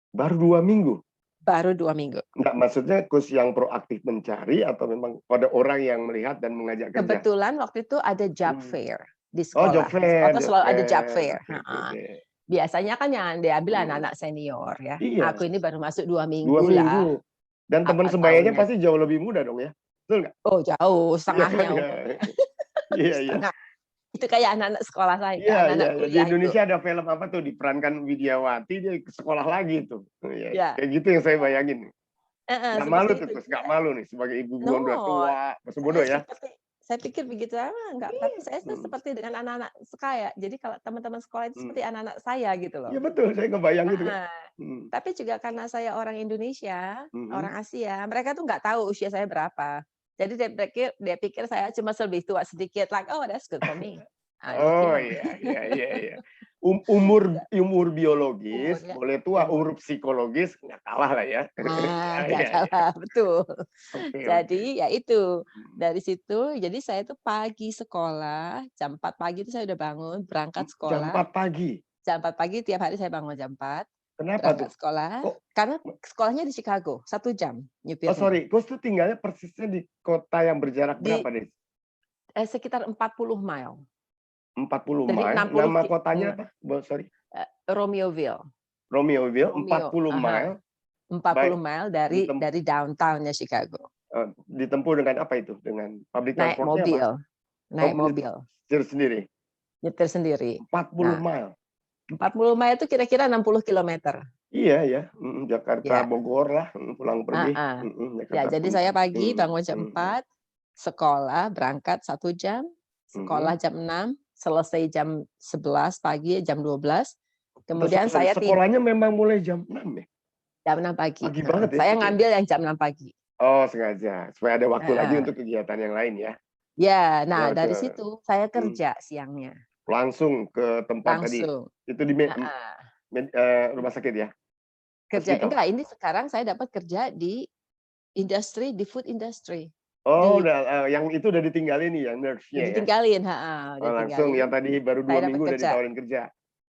Speaker 1: Baru 2 minggu?
Speaker 2: Baru 2 minggu.
Speaker 1: Enggak, maksudnya Kus yang proaktif mencari atau memang ada orang yang melihat dan mengajak kerja?
Speaker 2: Kebetulan waktu itu ada job fair di sekolah.
Speaker 1: Oh, job fair.
Speaker 2: Atau selalu ada job fair.
Speaker 1: Okay.
Speaker 2: Biasanya kan yang diambil anak-anak senior ya.
Speaker 1: Iya.
Speaker 2: Aku ini baru masuk 2 minggu
Speaker 1: 2 minggu.
Speaker 2: lah.
Speaker 1: Dan teman sebayanya pasti jauh lebih muda dong ya? Betul nggak?
Speaker 2: Oh jauh, setengahnya.
Speaker 1: Iya.
Speaker 2: Itu kayak anak-anak sekolah saya.
Speaker 1: Iya.
Speaker 2: Kuliah
Speaker 1: Di Indonesia ada film apa tuh, diperankan Widyawati, dia ke sekolah lagi tuh. Kayak gitu yang saya bayangin. Nggak malu tuh, Kus. Nggak malu nih sebagai ibu udah tua. Masih bodoh ya?
Speaker 2: Saya pikir begitu enggak, tapi saya seperti dengan anak-anak sekaya. Jadi kalau teman-teman sekolah itu seperti anak-anak saya gitu loh.
Speaker 1: Iya betul, saya ngebayang gitu kan.
Speaker 2: Tapi juga karena saya orang Indonesia, orang Asia, mereka tuh nggak tahu usia saya berapa. Jadi dia pikir saya cuma lebih tua sedikit, like oh that's good for me.
Speaker 1: Oh iya. Umur biologis
Speaker 2: Umurnya
Speaker 1: boleh tua,
Speaker 2: umur.
Speaker 1: umur psikologis nggak kalah lah ya.
Speaker 2: Nah, nggak
Speaker 1: Iya, iya.
Speaker 2: kalah, betul.
Speaker 1: Oke, oke.
Speaker 2: Jadi ya itu,
Speaker 1: Mhm.
Speaker 2: dari situ jadi saya tuh pagi sekolah, jam 4 pagi itu saya udah bangun, berangkat
Speaker 1: Jam
Speaker 2: sekolah,
Speaker 1: 4 pagi?
Speaker 2: jam 4 pagi tiap hari saya bangun jam 4,
Speaker 1: Kenapa tuh?
Speaker 2: berangkat sekolah,
Speaker 1: Kok
Speaker 2: karena sekolahnya di Chicago, 1 jam
Speaker 1: oh
Speaker 2: nyupirnya.
Speaker 1: sorry, Kus tuh tinggalnya persisnya di kota yang berjarak
Speaker 2: Di
Speaker 1: berapa deh?
Speaker 2: sekitar 40 mile,
Speaker 1: 40
Speaker 2: jadi
Speaker 1: mile?
Speaker 2: 60
Speaker 1: Nama kotanya apa? Sorry,
Speaker 2: Romeoville.
Speaker 1: Romeoville,
Speaker 2: Romeo,
Speaker 1: 40 mile,
Speaker 2: 40
Speaker 1: baik
Speaker 2: mile
Speaker 1: ditem
Speaker 2: dari downtown-nya Chicago.
Speaker 1: ditempuh dengan apa itu? Dengan public
Speaker 2: Naik
Speaker 1: transportnya apa?
Speaker 2: mobil
Speaker 1: Oh,
Speaker 2: naik mobil,
Speaker 1: nyetir sendiri?
Speaker 2: nyetir sendiri.
Speaker 1: 40
Speaker 2: Nah,
Speaker 1: mile?
Speaker 2: 40 mile itu kira-kira 60 kilometer.
Speaker 1: Iya ya, Jakarta
Speaker 2: Ya,
Speaker 1: Bogor lah, pulang pergi,
Speaker 2: heeh. Ya,
Speaker 1: Jakarta
Speaker 2: jadi saya
Speaker 1: Puncak.
Speaker 2: pagi
Speaker 1: Mhm,
Speaker 2: bangun jam
Speaker 1: mhm,
Speaker 2: 4, sekolah berangkat 1 jam,
Speaker 1: mhm.
Speaker 2: sekolah jam 6, selesai jam 11 pagi, jam 12, kemudian
Speaker 1: Sorry,
Speaker 2: saya
Speaker 1: sekolahnya memang mulai jam 6 ya?
Speaker 2: jam 6 pagi,
Speaker 1: Pagi
Speaker 2: heeh.
Speaker 1: banget ya
Speaker 2: Saya
Speaker 1: itu ya?
Speaker 2: ngambil yang jam 6 pagi.
Speaker 1: Oh sengaja, supaya ada waktu lagi
Speaker 2: Heeh.
Speaker 1: untuk kegiatan yang lain ya?
Speaker 2: Ya,
Speaker 1: Ya
Speaker 2: nah dari
Speaker 1: betul,
Speaker 2: situ saya
Speaker 1: mmm,
Speaker 2: kerja siangnya,
Speaker 1: langsung ke tempat tadi,
Speaker 2: langsung.
Speaker 1: itu di
Speaker 2: Heeh.
Speaker 1: rumah sakit ya?
Speaker 2: Kerja
Speaker 1: Hospital?
Speaker 2: enggak, ini sekarang saya dapat kerja di industri, di food industry.
Speaker 1: Oh
Speaker 2: Di
Speaker 1: udah, yang itu udah ditinggalin nih yang nurse-nya ya?
Speaker 2: ditinggalin, heeh,
Speaker 1: Oh langsung yang
Speaker 2: ditinggalin.
Speaker 1: tadi baru 2
Speaker 2: Saya dapat
Speaker 1: minggu udah
Speaker 2: kerja.
Speaker 1: ditawarin kerja?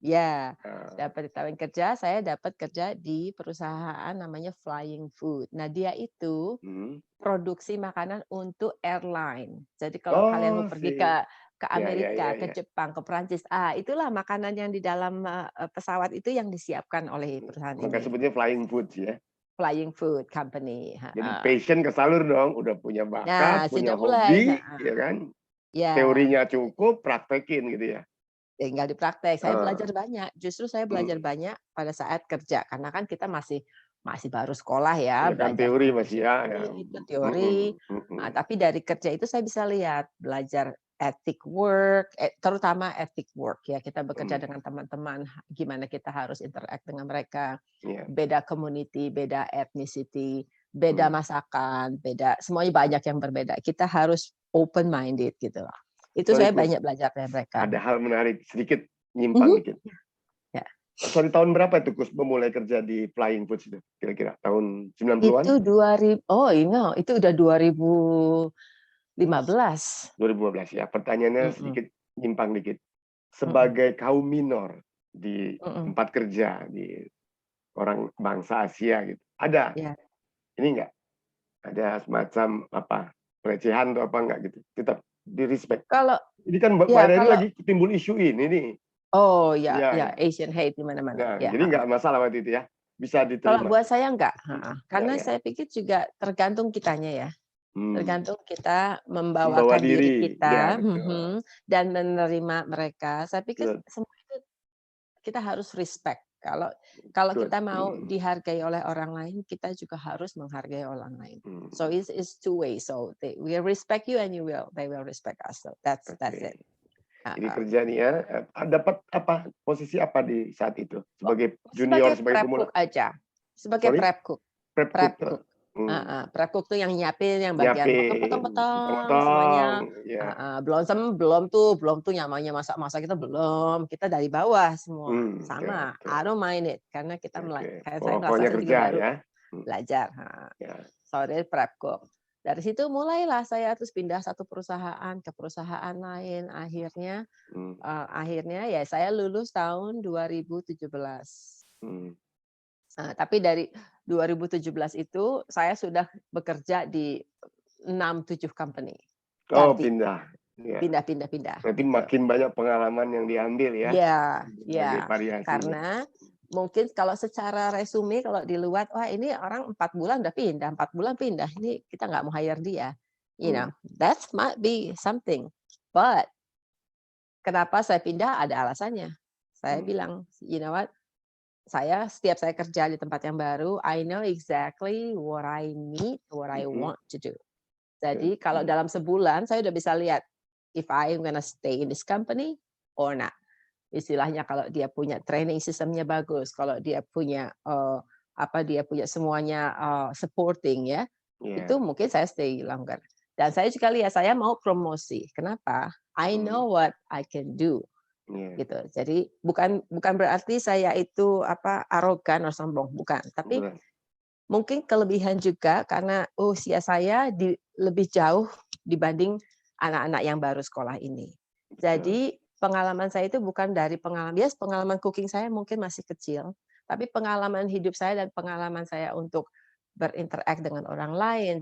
Speaker 2: Ya,
Speaker 1: Oh,
Speaker 2: dapat ditawarin kerja, saya dapat kerja di perusahaan namanya Flying Food. Nah, dia itu
Speaker 1: mhm.
Speaker 2: produksi makanan untuk airline. Jadi kalau kalian mau
Speaker 1: Oh
Speaker 2: pergi
Speaker 1: sih,
Speaker 2: ke
Speaker 1: ya ya
Speaker 2: Amerika,
Speaker 1: ya
Speaker 2: ke
Speaker 1: ya.
Speaker 2: Jepang, ke Perancis, itulah makanan yang di dalam, pesawat itu yang disiapkan oleh perusahaan
Speaker 1: Makanya
Speaker 2: ini.
Speaker 1: sebutnya flying foods ya?
Speaker 2: Flying Food Company,
Speaker 1: Jadi
Speaker 2: heeh.
Speaker 1: passion kesalur dong, udah punya bakat,
Speaker 2: Nah,
Speaker 1: punya
Speaker 2: sudah mulai,
Speaker 1: hobi,
Speaker 2: heeh.
Speaker 1: ya kan,
Speaker 2: Ya,
Speaker 1: teorinya cukup, praktekin gitu ya?
Speaker 2: tinggal dipraktek. Saya belajar
Speaker 1: Heeh,
Speaker 2: banyak, justru saya belajar
Speaker 1: mmm,
Speaker 2: banyak pada saat kerja, karena kan kita masih masih baru sekolah ya,
Speaker 1: ya kan
Speaker 2: belajar
Speaker 1: teori masih ya ya,
Speaker 2: communication itu teori.
Speaker 1: mhm,
Speaker 2: Tapi dari kerja itu saya bisa lihat, belajar ethic work, terutama ethic work ya, kita bekerja
Speaker 1: mmm,
Speaker 2: dengan teman-teman, gimana kita harus interact dengan mereka,
Speaker 1: iya,
Speaker 2: beda community, beda ethnicity, beda
Speaker 1: mmm,
Speaker 2: masakan, beda semuanya banyak yang berbeda. Kita harus open minded gitu. Itu
Speaker 1: sorry
Speaker 2: saya
Speaker 1: Kus,
Speaker 2: banyak belajar dari mereka.
Speaker 1: ada hal menarik sedikit, nyimpang
Speaker 2: Mhm.
Speaker 1: dikit.
Speaker 2: Ya.
Speaker 1: Sorry tahun berapa itu Kus memulai kerja di Flying Foods itu kira-kira? Tahun 90-an?
Speaker 2: Itu 2000, oh ini itu udah 2015.
Speaker 1: 2015 ya? Pertanyaannya
Speaker 2: Mhm,
Speaker 1: sedikit nyimpang dikit.
Speaker 2: mhm,
Speaker 1: Sebagai kaum minor di
Speaker 2: mhm.
Speaker 1: tempat kerja, di orang bangsa Asia gitu, ada
Speaker 2: Iya.
Speaker 1: ini enggak, ada semacam apa, pelecehan atau apa enggak gitu? Tetap di-respect?
Speaker 2: Kalau
Speaker 1: Ini kan
Speaker 2: ya
Speaker 1: akhir-akhir ini
Speaker 2: kalau
Speaker 1: lagi timbul isu ini nih.
Speaker 2: oh ya
Speaker 1: Iya
Speaker 2: ya
Speaker 1: ya.
Speaker 2: Asian hate di mana-mana.
Speaker 1: Nah,
Speaker 2: Ya,
Speaker 1: jadi
Speaker 2: heeh.
Speaker 1: enggak masalah waktu itu ya? Bisa
Speaker 2: Kalau
Speaker 1: diterima?
Speaker 2: buat saya enggak, heeh.
Speaker 1: Ya
Speaker 2: Karena
Speaker 1: ya.
Speaker 2: saya pikir juga tergantung kitanya ya.
Speaker 1: Mmm,
Speaker 2: Tergantung kita
Speaker 1: membawa
Speaker 2: membawakan diri
Speaker 1: diri, iya
Speaker 2: kita,
Speaker 1: betul,
Speaker 2: dan menerima mereka. Saya pikir
Speaker 1: betul
Speaker 2: semua itu kita harus respect. Kalau kalau
Speaker 1: good,
Speaker 2: kita mau dihargai oleh orang lain, kita juga harus menghargai orang lain. So
Speaker 1: mhm,
Speaker 2: it's two way. So they will respect you and they will respect us. So that's
Speaker 1: oke.
Speaker 2: it.
Speaker 1: Jadi
Speaker 2: Heeh.
Speaker 1: kerja nih ya, dapat apa, posisi apa di saat itu? Sebagai junior,
Speaker 2: Sebagai
Speaker 1: sebagai
Speaker 2: prep
Speaker 1: pemula?
Speaker 2: cook aja, sebagai
Speaker 1: Sorry?
Speaker 2: prep cook.
Speaker 1: Prep cook,
Speaker 2: Prep cook,
Speaker 1: mmm,
Speaker 2: heeh, prep cook tuh yang nyiapin yang bagian
Speaker 1: nyiapin,
Speaker 2: potong-potong
Speaker 1: potong-potong,
Speaker 2: semuanya,
Speaker 1: ya,
Speaker 2: heeh, belum tuh namanya masak-masak kita belum, kita dari bawah semua,
Speaker 1: betul
Speaker 2: sama,
Speaker 1: betul,
Speaker 2: I don't mind it karena
Speaker 1: oke,
Speaker 2: kayak saya
Speaker 1: pokoknya
Speaker 2: merasa saya juga
Speaker 1: kerja
Speaker 2: baru
Speaker 1: ya, mmm,
Speaker 2: belajar, heeh,
Speaker 1: ya,
Speaker 2: so dari prep cook. Dari situ mulailah saya terus pindah satu perusahaan ke perusahaan lain,
Speaker 1: mmm,
Speaker 2: akhirnya ya saya lulus tahun 2017.
Speaker 1: mmm.
Speaker 2: Tapi dari 2017 itu saya sudah bekerja di 6, 7 company,
Speaker 1: Oh
Speaker 2: ganti,
Speaker 1: pindah, ya,
Speaker 2: pindah pindah pindah,
Speaker 1: berarti
Speaker 2: gitu.
Speaker 1: makin banyak pengalaman yang diambil ya,
Speaker 2: Iya
Speaker 1: berbagai
Speaker 2: iya,
Speaker 1: variasinya,
Speaker 2: karena mungkin kalau secara resume kalau dilihat, wah ini orang 4 bulan udah pindah, 4 bulan pindah, ini kita nggak mau hire dia. You
Speaker 1: mmm,
Speaker 2: know, that might be something, but kenapa saya pindah ada alasannya. Saya
Speaker 1: mmm,
Speaker 2: bilang, "You know what, setiap saya kerja di tempat yang baru, I know exactly what I need, what I
Speaker 1: mhm,
Speaker 2: want to do."
Speaker 1: good,
Speaker 2: Jadi kalau dalam sebulan saya udah bisa lihat if I'm gonna stay in this company or not. Istilahnya kalau dia punya training sistemnya bagus, kalau dia punya dia punya semuanya supporting ya, itu
Speaker 1: iya,
Speaker 2: mungkin saya stay longer. Dan saya juga lihat saya mau promosi. Kenapa? I
Speaker 1: mmm,
Speaker 2: know what I can do.
Speaker 1: Iya,
Speaker 2: gitu. Jadi bukan berarti saya itu arogan atau sombong, bukan. Tapi
Speaker 1: betul.
Speaker 2: mungkin kelebihan juga karena usia saya lebih jauh dibanding anak-anak yang baru sekolah ini.
Speaker 1: Betul.
Speaker 2: Jadi pengalaman saya itu bukan dari pengalaman cooking saya mungkin masih kecil, tapi pengalaman hidup saya dan pengalaman saya untuk berinteraksi dengan orang lain,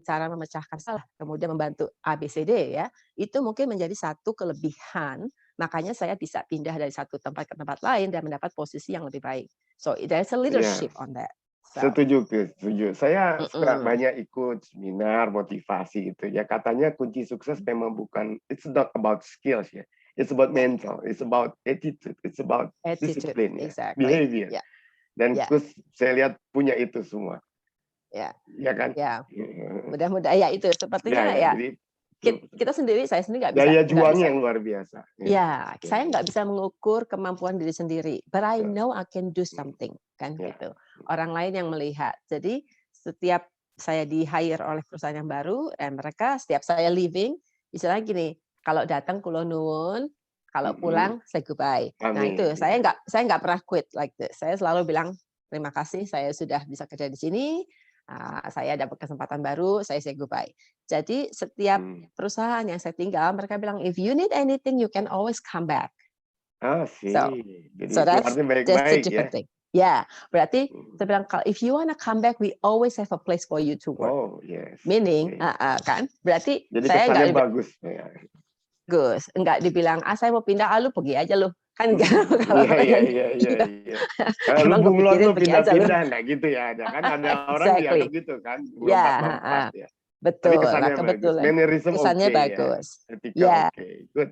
Speaker 2: cara memecahkan salah, kemudian membantu ABCD ya, itu mungkin menjadi satu kelebihan, makanya saya bisa pindah dari satu tempat ke tempat lain dan mendapat posisi yang lebih baik. So there's a
Speaker 1: Iya,
Speaker 2: leadership on that. So,
Speaker 1: setuju, setuju. Saya suka
Speaker 2: mm-mm.
Speaker 1: banyak ikut seminar motivasi gitu ya. Katanya kunci sukses memang bukan, it's not about skills ya. It's about mental, it's about attitude, it's about
Speaker 2: Attitude,
Speaker 1: discipline ya,
Speaker 2: exactly.
Speaker 1: behavior.
Speaker 2: Ya,
Speaker 1: Dan
Speaker 2: ya,
Speaker 1: Kus saya lihat punya itu semua,
Speaker 2: ya,
Speaker 1: ya kan?
Speaker 2: ya. Mudah-mudahan ya itu
Speaker 1: Ya,
Speaker 2: sepertinya
Speaker 1: ya.
Speaker 2: ya
Speaker 1: Jadi
Speaker 2: kita sendiri, saya sendiri
Speaker 1: daya
Speaker 2: nggak bisa.
Speaker 1: juangnya yang luar biasa. Ya,
Speaker 2: Ya, saya nggak bisa mengukur kemampuan diri sendiri, but I know I can do something, kan
Speaker 1: ya.
Speaker 2: gitu. Orang lain yang melihat. Jadi setiap saya di-hire oleh perusahaan yang baru, mereka setiap saya leaving, istilahnya gini, kalau datang kulo nuwun, kalau pulang say goodbye. Nah itu
Speaker 1: Amin.
Speaker 2: saya nggak pernah quit like this. Saya selalu bilang terima kasih, saya sudah bisa kerja di sini. Saya dapat kesempatan baru, saya say goodbye. Jadi setiap perusahaan yang saya tinggal, mereka bilang, if you need anything, you can always come back. So
Speaker 1: Jadi
Speaker 2: that's
Speaker 1: keluarnya
Speaker 2: the
Speaker 1: baik-baik ya.
Speaker 2: different thing. Ya, berarti saya bilang, if you wanna come back, we always have a place for you to work.
Speaker 1: Oh, yes.
Speaker 2: Meaning, kan? Berarti
Speaker 1: Jadi
Speaker 2: saya
Speaker 1: kesannya
Speaker 2: nggak
Speaker 1: bagus. Ya.
Speaker 2: bagus, nggak dibilang, saya mau pindah, lu pergi aja lu. Kan kalau
Speaker 1: Iya,
Speaker 2: orang
Speaker 1: iya,
Speaker 2: yang
Speaker 1: iya, iya, iya. Lu
Speaker 2: emang
Speaker 1: bunglon
Speaker 2: kepikirin
Speaker 1: lu
Speaker 2: pergi aja lu.
Speaker 1: pindah-pindah, nggak gitu ya. Ada kan ada orang dianggap
Speaker 2: Exactly.
Speaker 1: gitu kan, lompat-lompat
Speaker 2: Ya,
Speaker 1: ya. Tapi
Speaker 2: betul. Nah,
Speaker 1: kesannya bagus.
Speaker 2: kebetulan
Speaker 1: Mannerism
Speaker 2: kesannya
Speaker 1: oke ya.
Speaker 2: bagus.
Speaker 1: Etika
Speaker 2: Ya,
Speaker 1: oke. Good.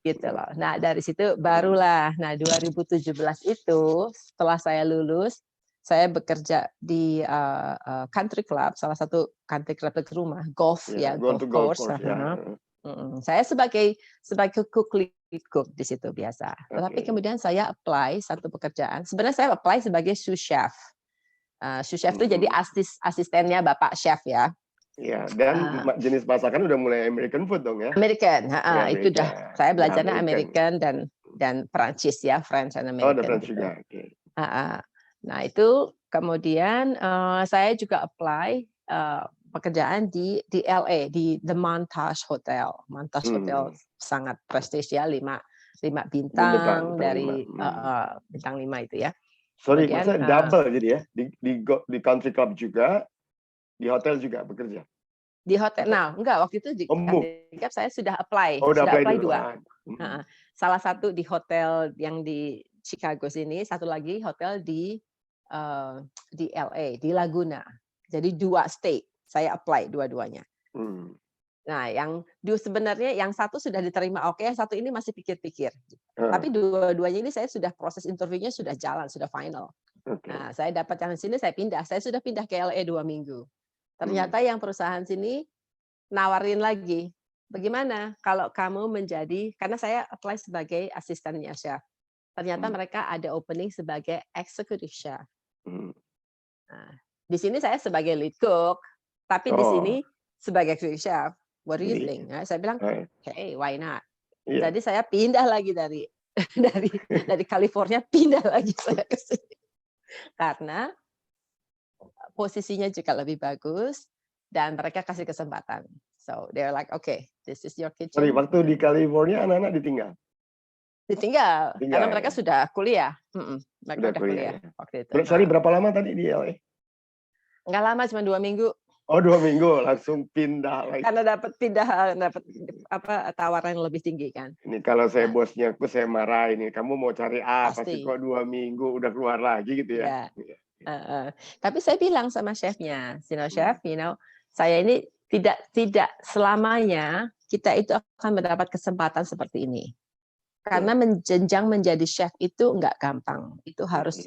Speaker 2: gitu loh. Nah, dari situ barulah, 2017 itu setelah saya lulus, saya bekerja di country club, salah satu country club dekat rumah, golf
Speaker 1: Ya,
Speaker 2: ya,
Speaker 1: go to golf
Speaker 2: golf course.
Speaker 1: course ya.
Speaker 2: Saya sebagai cook lead cook di situ biasa. Tetapi kemudian saya apply satu pekerjaan. Sebenarnya saya apply sebagai sous chef. Sous chef itu jadi asistennya Bapak chef ya.
Speaker 1: Ya, dan jenis masakan udah mulai American food dong ya.
Speaker 2: American,
Speaker 1: Ya,
Speaker 2: itu dah. Saya belajarnya
Speaker 1: ya,
Speaker 2: American dan Perancis ya, French and
Speaker 1: Oh, ada
Speaker 2: American.
Speaker 1: French
Speaker 2: Gitu.
Speaker 1: juga. Okay.
Speaker 2: Nah itu kemudian saya juga apply pekerjaan di LA di The Montage Hotel. Montage Hotel sangat prestis ya, 5 bintang dari bintang 5 itu ya.
Speaker 1: Sorry,
Speaker 2: Kemudian,
Speaker 1: maksudnya double jadi ya di country club juga, di hotel juga bekerja.
Speaker 2: Di hotel, enggak, waktu itu di country club saya sudah apply, sudah apply 2. Salah satu di hotel yang di Chicago sini, satu lagi hotel di LA, di Laguna. Jadi 2 state, saya apply dua-duanya. Nah, yang sebenarnya yang satu sudah diterima oke, yang satu ini masih pikir-pikir. Tapi dua-duanya ini saya sudah proses interviewnya sudah jalan, sudah final. Nah, saya dapat yang sini, saya pindah. Saya sudah pindah ke LA 2 minggu. Ternyata yang perusahaan sini nawarin lagi, bagaimana kalau kamu menjadi, karena saya apply sebagai asistennya chef. Ternyata mereka ada opening sebagai executive chef. Nah, di sini saya sebagai lead cook, tapi di sini sebagai executive chef. What do you think? Nah, saya bilang, hey, why not? Jadi saya pindah lagi dari California, pindah lagi saya ke sini. Karena posisinya juga lebih bagus dan mereka kasih kesempatan. So they're like, okay, this is your kitchen.
Speaker 1: Sorry, waktu di California anak-anak ditinggal?
Speaker 2: Ditinggal karena mereka sudah kuliah. Mereka sudah kuliah waktu itu.
Speaker 1: Sorry, berapa lama tadi di LA?
Speaker 2: Enggak lama, cuma 2 minggu.
Speaker 1: Oh, 2 minggu langsung pindah lagi.
Speaker 2: Karena dapat tawaran yang lebih tinggi kan.
Speaker 1: Ini kalau saya bosnya, saya marah ini. Kamu mau cari pasti kok 2 minggu udah keluar lagi gitu ya.
Speaker 2: Tapi saya bilang sama chefnya, chef, saya ini tidak selamanya kita itu akan mendapat kesempatan seperti ini. Karena menjenjang menjadi chef itu enggak gampang. Itu harus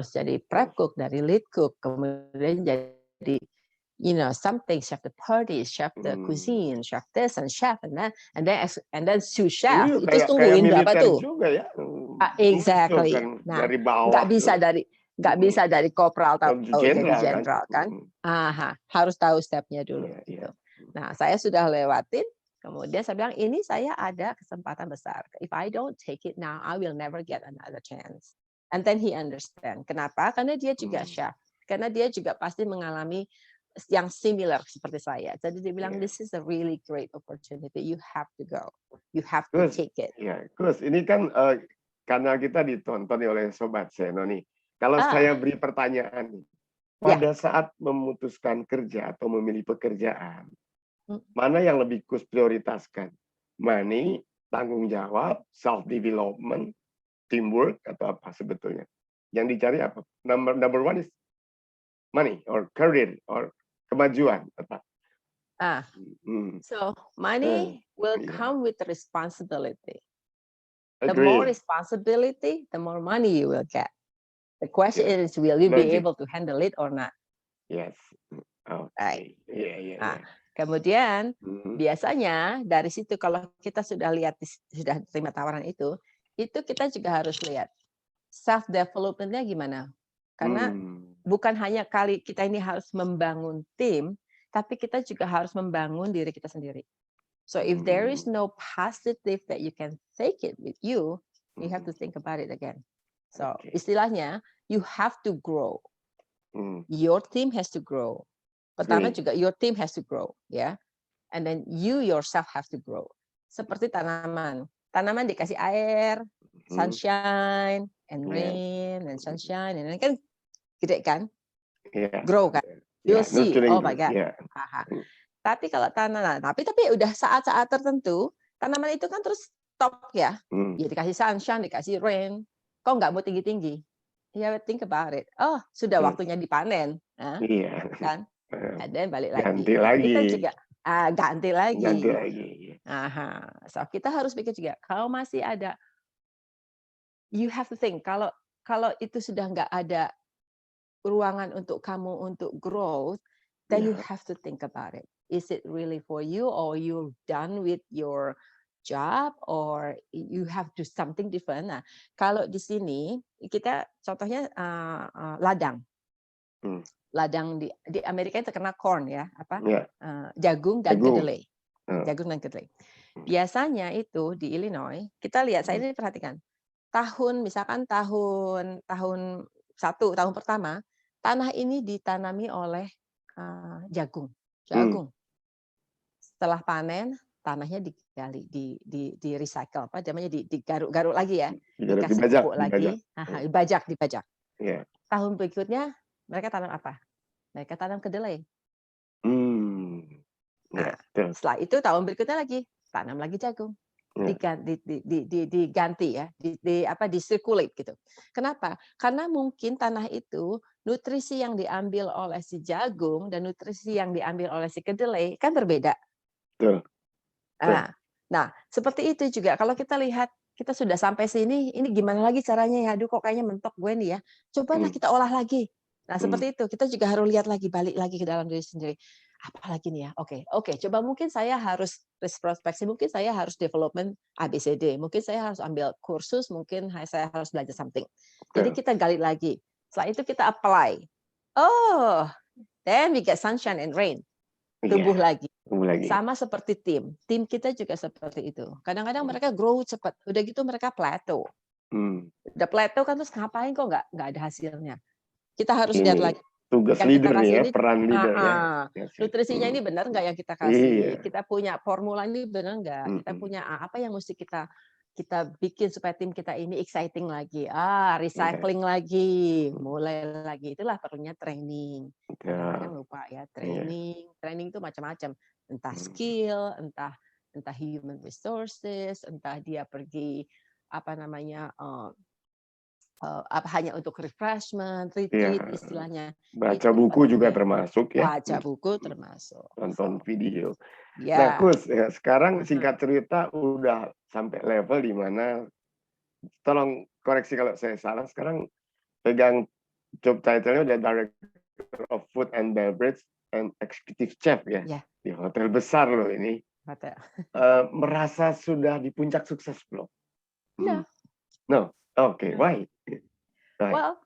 Speaker 2: jadi prep cook, dari lead cook, kemudian jadi something, chef the party, chef the cuisine, chef this and chef and then sous chef. Itu tungguin berapa tuh?
Speaker 1: Juga ya.
Speaker 2: Exactly. Nah,
Speaker 1: dari bawah.
Speaker 2: Nggak bisa dari kopral atau jadi jenderal kan? Harus tahu stepnya dulu. Gitu. Nah, saya sudah lewatin. Kemudian saya bilang, ini saya ada kesempatan besar. If I don't take it now, I will never get another chance. And then he understand. Kenapa? Karena dia juga chef. Karena dia juga pasti mengalami yang similar seperti saya. Jadi dia bilang, this is a really great opportunity. You have to go. You have to
Speaker 1: Gus,
Speaker 2: take it.
Speaker 1: ya, Gus, ini kan kanal kita ditonton oleh Sobat Seno nih. Kalau saya beri pertanyaan nih, pada saat memutuskan kerja atau memilih pekerjaan, mana yang lebih Gus prioritaskan? Money, tanggung jawab, self-development, teamwork, atau apa sebetulnya? Yang dicari apa? Number one is money, or career, or kemajuan. Apa?
Speaker 2: So money will come with responsibility. The
Speaker 1: Agree.
Speaker 2: more responsibility, the more money you will get. The question is, will you be able to handle it or not?
Speaker 1: Yes.
Speaker 2: Right.
Speaker 1: Yeah.
Speaker 2: Kemudian biasanya dari situ kalau kita sudah lihat, sudah terima tawaran itu kita juga harus lihat self development-nya gimana. Karena bukan hanya kali kita ini harus membangun tim, tapi kita juga harus membangun diri kita sendiri. So if there is no positive that you can take it with you, you have to think about it again. So istilahnya, you have to grow. Your team has to grow. Pertama juga your team has to grow, ya. And then you yourself have to grow. Seperti tanaman. Tanaman dikasih air, sunshine, and rain, and sunshine, and kan gede kan? Grow kan? You'll see. Oh my God. Tapi kalau tanaman, tapi udah saat-saat tertentu, tanaman itu kan terus stop ya. Ya dikasih sunshine, dikasih rain. Kok nggak mau tinggi-tinggi? Ya think about it. Oh, sudah waktunya dipanen. Kan? Dan balik lagi.
Speaker 1: Ganti lagi.
Speaker 2: Kita juga ganti lagi.
Speaker 1: Ganti lagi.
Speaker 2: So kita harus pikir juga, kalau masih ada, you have to think, kalau itu sudah nggak ada ruangan untuk kamu untuk growth, then you have to think about it. Is it really for you, or you're done with your job, or you have to something different? Nah, kalau di sini kita contohnya ladang. Ladang di Amerika itu terkenal corn ya, jagung dan kedelai. Jagung dan kedelai. Biasanya itu di Illinois, kita lihat, saya ini perhatikan, misalkan tahun 1, tahun pertama, tanah ini ditanami oleh jagung. Setelah panen, tanahnya digali, di recycle, apa namanya, digaruk-garuk lagi ya, dikasih pupuk lagi, dibajak. Tahun berikutnya mereka tanam apa? Mereka tanam kedelai. Setelah itu tahun berikutnya lagi tanam lagi jagung. Diganti ya, di-circulate gitu. Kenapa? Karena mungkin tanah itu nutrisi yang diambil oleh si jagung dan nutrisi yang diambil oleh si kedelai kan berbeda. Nah, seperti itu juga kalau kita lihat kita sudah sampai sini, ini gimana lagi caranya ya? Aduh, kok kayaknya mentok gue nih ya. Cobalah kita olah lagi. Nah, seperti itu. Kita juga harus lihat lagi, balik lagi ke dalam diri sendiri. Apalagi nih ya? Oke. Coba mungkin saya harus retrospeksi, mungkin saya harus development ABCD, mungkin saya harus ambil kursus, mungkin saya harus belajar something. Jadi kita gali lagi. Setelah itu kita apply. Oh, then we get sunshine and rain. Tumbuh lagi. Sama seperti tim kita juga seperti itu. Kadang-kadang mereka grow cepat, udah gitu mereka plateau. Udah plateau kan, terus ngapain kok nggak ada hasilnya? Kita harus lihat lagi.
Speaker 1: Tugas
Speaker 2: yang
Speaker 1: leader
Speaker 2: kita kasih
Speaker 1: nih ya,
Speaker 2: ini,
Speaker 1: peran leader ya.
Speaker 2: Nutrisinya ini benar nggak yang kita kasih? Kita punya formula ini benar nggak? Kita punya apa yang mesti kita bikin supaya tim kita ini exciting lagi. Recycling lagi, mulai lagi. Itulah perlunya training. Kadang-kadang lupa ya, training itu macam-macam. Entah skill, entah human resources, entah dia pergi hanya untuk refreshment, retreat istilahnya.
Speaker 1: Baca buku juga termasuk ya.
Speaker 2: Baca buku termasuk.
Speaker 1: Nonton video. Nah, Gus, sekarang singkat cerita udah sampai level di mana, tolong koreksi kalau saya salah, sekarang pegang job title-nya udah Director of Food and Beverage and Executive Chef ya. Di hotel besar loh ini. Merasa sudah di puncak sukses belum?
Speaker 2: No.
Speaker 1: No. Okay, why?
Speaker 2: Well,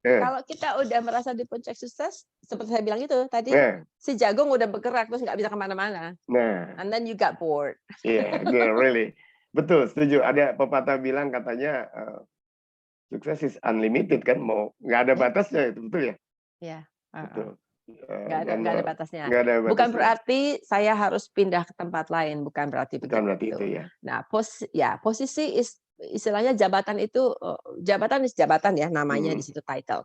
Speaker 1: Eh,
Speaker 2: kalau kita udah merasa di puncak sukses, seperti saya bilang itu tadi,
Speaker 1: nah,
Speaker 2: si jagung udah bergerak terus nggak bisa kemana-mana,
Speaker 1: nah,
Speaker 2: and then you got bored.
Speaker 1: yeah, really. Betul, setuju. Ada pepatah bilang katanya sukses is unlimited kan, mau nggak ada
Speaker 2: Ya,
Speaker 1: batasnya itu betul ya,
Speaker 2: ya, heeh.
Speaker 1: betul.
Speaker 2: Nggak ada batasnya.
Speaker 1: Nggak ada
Speaker 2: Bukan
Speaker 1: batasnya,
Speaker 2: berarti saya harus pindah ke tempat lain, bukan berarti
Speaker 1: bukan berarti
Speaker 2: begitu.
Speaker 1: itu ya.
Speaker 2: Nah, posisi istilahnya jabatan itu, jabatan ya namanya di
Speaker 1: Hmm,
Speaker 2: situ title.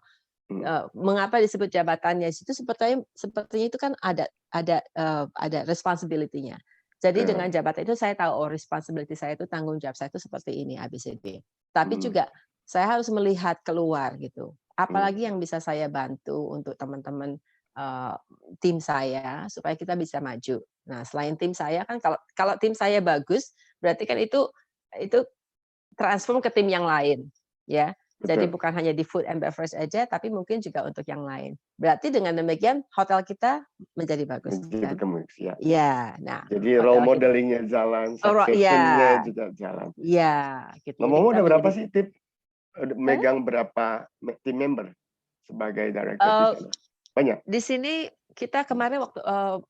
Speaker 1: hmm,
Speaker 2: Mengapa disebut jabatannya? Di situ sepertinya itu kan ada responsibility-nya. Jadi dengan
Speaker 1: eh,
Speaker 2: jabatan itu saya tahu, oh responsibility saya itu, tanggung jawab saya itu seperti ini, ABCD. Tapi
Speaker 1: hmm,
Speaker 2: juga saya harus melihat keluar gitu. Apalagi
Speaker 1: hmm.
Speaker 2: yang bisa saya bantu untuk teman-teman, eee, tim saya supaya kita bisa maju. Nah, selain tim saya kan, kalau kalau tim saya bagus, berarti kan itu transform ke tim yang lain, ya. Jadi
Speaker 1: Betul.
Speaker 2: bukan hanya di food and beverage aja, tapi mungkin juga untuk yang lain. Berarti dengan demikian hotel kita menjadi bagus
Speaker 1: Jadi
Speaker 2: kan?
Speaker 1: berkembang ya.
Speaker 2: Iya, nah
Speaker 1: Jadi role
Speaker 2: hotel kita,
Speaker 1: modeling-nya jalan,
Speaker 2: iya,
Speaker 1: succession-nya juga jalan.
Speaker 2: iya, gitu. Jadi
Speaker 1: Ngomong-ngomong
Speaker 2: kita
Speaker 1: ada berapa
Speaker 2: menjadi,
Speaker 1: sih tip
Speaker 2: eh,
Speaker 1: megang berapa team member sebagai director di
Speaker 2: eee,
Speaker 1: sana? Banyak.
Speaker 2: di sini kita kemarin waktu,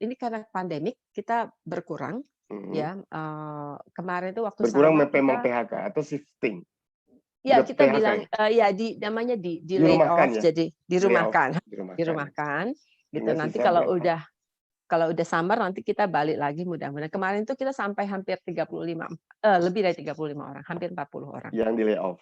Speaker 2: ini karena pandemik kita berkurang,
Speaker 1: Mhm.
Speaker 2: ya, kemarin itu waktu
Speaker 1: Berkurang
Speaker 2: summer
Speaker 1: memang
Speaker 2: kita,
Speaker 1: PHK atau shifting?
Speaker 2: ya
Speaker 1: Udah
Speaker 2: kita
Speaker 1: PHK
Speaker 2: bilang,
Speaker 1: ya?
Speaker 2: ya namanya di lay
Speaker 1: Dirumahkan
Speaker 2: off,
Speaker 1: ya?
Speaker 2: jadi
Speaker 1: Di layoff,
Speaker 2: dirumahkan,
Speaker 1: dirumahkan ya?
Speaker 2: dirumahkan, gitu.
Speaker 1: Tinggal
Speaker 2: Nanti
Speaker 1: sisa berapa?
Speaker 2: kalau udah summer nanti kita balik lagi mudah-mudahan. Kemarin tuh kita sampai hampir 35, lebih dari 35 orang, hampir 40 orang.
Speaker 1: Yang di layoff?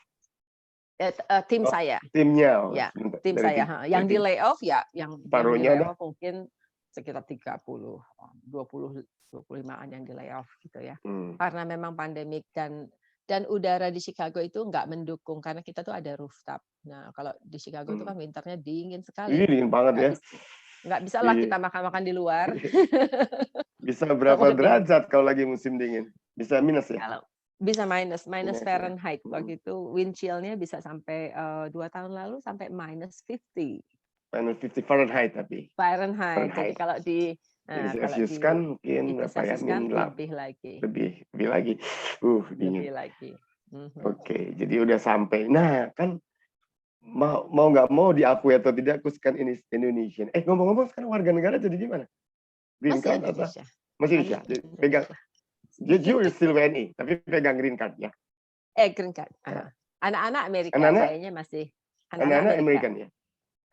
Speaker 2: Tim
Speaker 1: Oh,
Speaker 2: saya,
Speaker 1: timnya, oh,
Speaker 2: ya,
Speaker 1: sebentar.
Speaker 2: tim
Speaker 1: Dari
Speaker 2: saya,
Speaker 1: tim,
Speaker 2: heeh. Yang
Speaker 1: dari
Speaker 2: di
Speaker 1: tim.
Speaker 2: layoff ya, yang di
Speaker 1: Separuhnya ada?
Speaker 2: layoff mungkin sekitar 30, 20, 25-an yang di layoff gitu ya.
Speaker 1: Hmm.
Speaker 2: Karena memang pandemik dan udara di Chicago itu nggak mendukung karena kita tuh ada rooftop. Nah, kalau di Chicago itu
Speaker 1: Hmm.
Speaker 2: kan winternya dingin sekali.
Speaker 1: Ih, dingin banget
Speaker 2: Nggak
Speaker 1: ya.
Speaker 2: bisa nggak bisalah
Speaker 1: Iya.
Speaker 2: kita makan-makan di luar.
Speaker 1: Bisa berapa
Speaker 2: Kemudian
Speaker 1: derajat kalau lagi musim dingin? Bisa minus ya?
Speaker 2: kalau bisa minus minus
Speaker 1: Minus ya.
Speaker 2: Fahrenheit.
Speaker 1: Hmm.
Speaker 2: Waktu itu wind chill-nya bisa sampai, 2 tahun lalu sampai -50
Speaker 1: Minus 50 Fahrenheit tapi.
Speaker 2: Fahrenheit. Jadi
Speaker 1: Fahrenheit. Jadi
Speaker 2: kalau
Speaker 1: Celsius kan mungkin
Speaker 2: itu
Speaker 1: berapa ya?
Speaker 2: Celsius kan lebih lagi,
Speaker 1: Lebih lagi. Dingin.
Speaker 2: lebih lagi. Mhm.
Speaker 1: Oke, jadi udah sampai. Nah, kan mau mau nggak mau diakui atau tidak, aku kan ini Indonesian. Ngomong-ngomong sekarang warga negara jadi gimana? Green
Speaker 2: Masih
Speaker 1: card atau
Speaker 2: Indonesia,
Speaker 1: masih
Speaker 2: masih
Speaker 1: bisa? Jadi pegang.
Speaker 2: Indonesia.
Speaker 1: You are still WNI, tapi pegang green card ya.
Speaker 2: Green card,
Speaker 1: Nah,
Speaker 2: Anak-anak Amerika,
Speaker 1: anak-anak
Speaker 2: sayanya masih anak-anak
Speaker 1: anak-anak
Speaker 2: Amerika,
Speaker 1: American ya.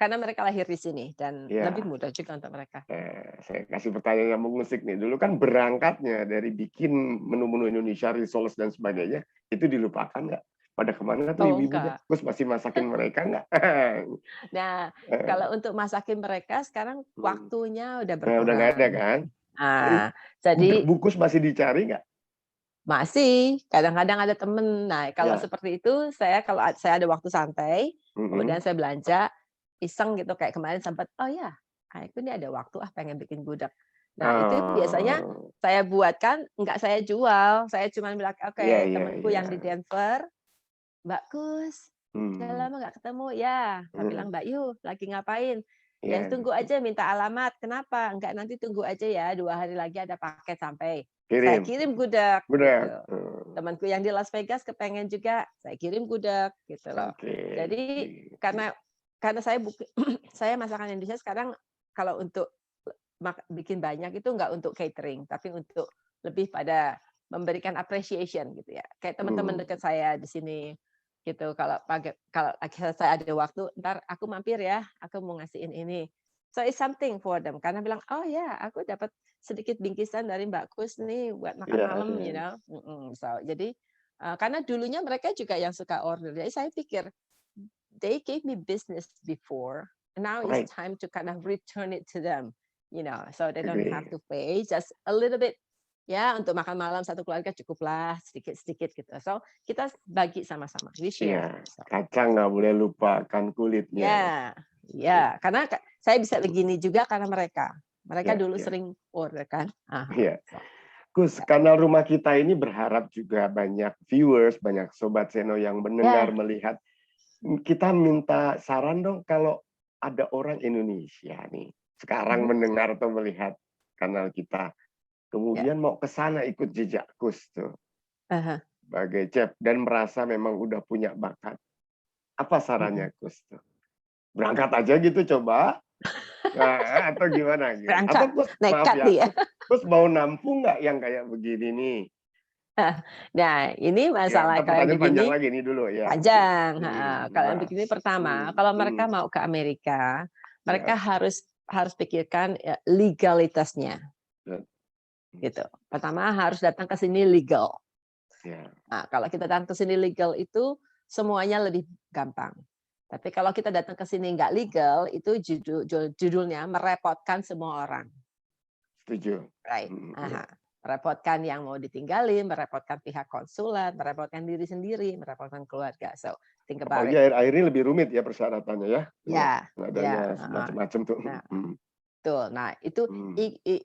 Speaker 2: karena mereka lahir di sini dan lebih
Speaker 1: Ya,
Speaker 2: mudah juga untuk mereka.
Speaker 1: saya kasih pertanyaan yang mengusik nih. Dulu kan berangkatnya dari bikin menu-menu Indonesia, risoles dan sebagainya, itu dilupakan nggak? Pada kemana tuh
Speaker 2: Oh,
Speaker 1: ibu-ibunya?
Speaker 2: enggak.
Speaker 1: Terus masih masakin mereka nggak?
Speaker 2: Nah,
Speaker 1: Eh,
Speaker 2: kalau untuk masakin mereka sekarang
Speaker 1: hmm.
Speaker 2: waktunya udah
Speaker 1: Nah, udah nggak ada
Speaker 2: berkurang.
Speaker 1: kan?
Speaker 2: Nah,
Speaker 1: Gudeg
Speaker 2: jadi
Speaker 1: bungkus masih dicari nggak?
Speaker 2: masih, kadang-kadang ada temen. Nah, kalau
Speaker 1: Ya.
Speaker 2: seperti itu kalau saya ada waktu santai, kemudian
Speaker 1: Mhm.
Speaker 2: saya belanja, iseng gitu kayak kemarin sempat, "Oh ya, aku ini ada waktu pengen bikin gudeg." Nah, itu biasanya
Speaker 1: Oh,
Speaker 2: saya buatkan, nggak saya jual, saya cuma bilang,
Speaker 1: iya
Speaker 2: "Oke,
Speaker 1: iya
Speaker 2: temanku
Speaker 1: iya.
Speaker 2: yang di Denver, Mbak Kus, udah
Speaker 1: Hmm,
Speaker 2: lama nggak ketemu." "Ya." Saya bilang,
Speaker 1: mhm,
Speaker 2: "Mbak Yu, lagi ngapain?" "Ya
Speaker 1: iya,
Speaker 2: tunggu aja minta alamat." "Kenapa?" "Enggak, nanti tunggu aja ya, 2 hari lagi ada paket sampai." Saya
Speaker 1: kirim,
Speaker 2: kirim gudeg,
Speaker 1: gudeg,
Speaker 2: gitu. Temanku yang di Las Vegas kepengen juga, saya kirim gudeg, gitu loh.
Speaker 1: oke,
Speaker 2: Jadi
Speaker 1: gitu.
Speaker 2: karena saya saya masakan Indonesia sekarang kalau untuk bikin banyak itu nggak untuk catering, tapi untuk lebih pada memberikan appreciation gitu ya. Kayak teman-teman
Speaker 1: Mmm,
Speaker 2: dekat saya di sini gitu, kalau saya ada waktu, "Entar aku mampir ya, aku mau ngasihin ini." So it's something for them karena bilang, "Oh ya, aku dapat sedikit bingkisan dari Mbak Kus nih buat makan
Speaker 1: iya
Speaker 2: malam,"
Speaker 1: iya,
Speaker 2: So jadi, karena dulunya mereka juga yang suka order. Jadi saya pikir, they gave me business before, and now it's
Speaker 1: right,
Speaker 2: time to kind of return it to them, so they don't have
Speaker 1: agree.
Speaker 2: to pay just a little bit. Ya, untuk makan malam satu keluarga cukuplah sedikit-sedikit gitu. So kita bagi sama-sama, we
Speaker 1: Iya,
Speaker 2: share. So,
Speaker 1: kacang nggak boleh lupakan kulitnya.
Speaker 2: ya,
Speaker 1: Iya
Speaker 2: ya, karena saya bisa begini juga karena mereka. Mereka
Speaker 1: iya
Speaker 2: dulu
Speaker 1: iya
Speaker 2: sering order kan.
Speaker 1: iya.
Speaker 2: So,
Speaker 1: Kus,
Speaker 2: ya.
Speaker 1: kanal rumah kita ini berharap juga banyak viewers, banyak sobat seno yang mendengar,
Speaker 2: Ya,
Speaker 1: melihat. Kita minta saran dong kalau ada orang Indonesia nih, sekarang
Speaker 2: mhm,
Speaker 1: mendengar atau melihat kanal kita,
Speaker 2: ya,
Speaker 1: kemudian mau ke sana ikut jejak Kus tuh,
Speaker 2: aha,
Speaker 1: sebagai chef dan merasa memang udah punya bakat. Apa
Speaker 2: mhm.
Speaker 1: sarannya Kus tuh? Berangkat aja gitu coba. Nah, atau gimana gitu?
Speaker 2: Berangkat,
Speaker 1: Atau Kus, maaf
Speaker 2: nekat
Speaker 1: ya,
Speaker 2: nih ya.
Speaker 1: Kus mau nampung nggak yang kayak begini nih?
Speaker 2: Nah, ini
Speaker 1: Ya,
Speaker 2: masalah
Speaker 1: entar
Speaker 2: kalau yang
Speaker 1: pertanyaan panjang
Speaker 2: begini
Speaker 1: lagi nih dulu ya.
Speaker 2: panjang, heeh. Kalau yang
Speaker 1: Nah,
Speaker 2: begini pertama, kalau mereka mau ke Amerika, mereka
Speaker 1: ya,
Speaker 2: harus harus pikirkan legalitasnya,
Speaker 1: ya,
Speaker 2: gitu. Pertama harus datang ke sini legal.
Speaker 1: ya.
Speaker 2: Nah, kalau kita datang ke sini legal itu semuanya lebih gampang. Tapi kalau kita datang ke sini nggak legal, itu judulnya merepotkan semua orang.
Speaker 1: Setuju.
Speaker 2: Right.
Speaker 1: Ya.
Speaker 2: Aha. Merepotkan yang mau ditinggalin, merepotkan pihak konsulat, merepotkan diri sendiri, merepotkan keluarga. So, think about
Speaker 1: Apalagi
Speaker 2: it.
Speaker 1: akhir-akhir ini lebih rumit ya persyaratannya ya.
Speaker 2: Ya,
Speaker 1: Adanya
Speaker 2: ya.
Speaker 1: macam-macam tuh.
Speaker 2: Nah, betul. Nah, itu
Speaker 1: Hmm,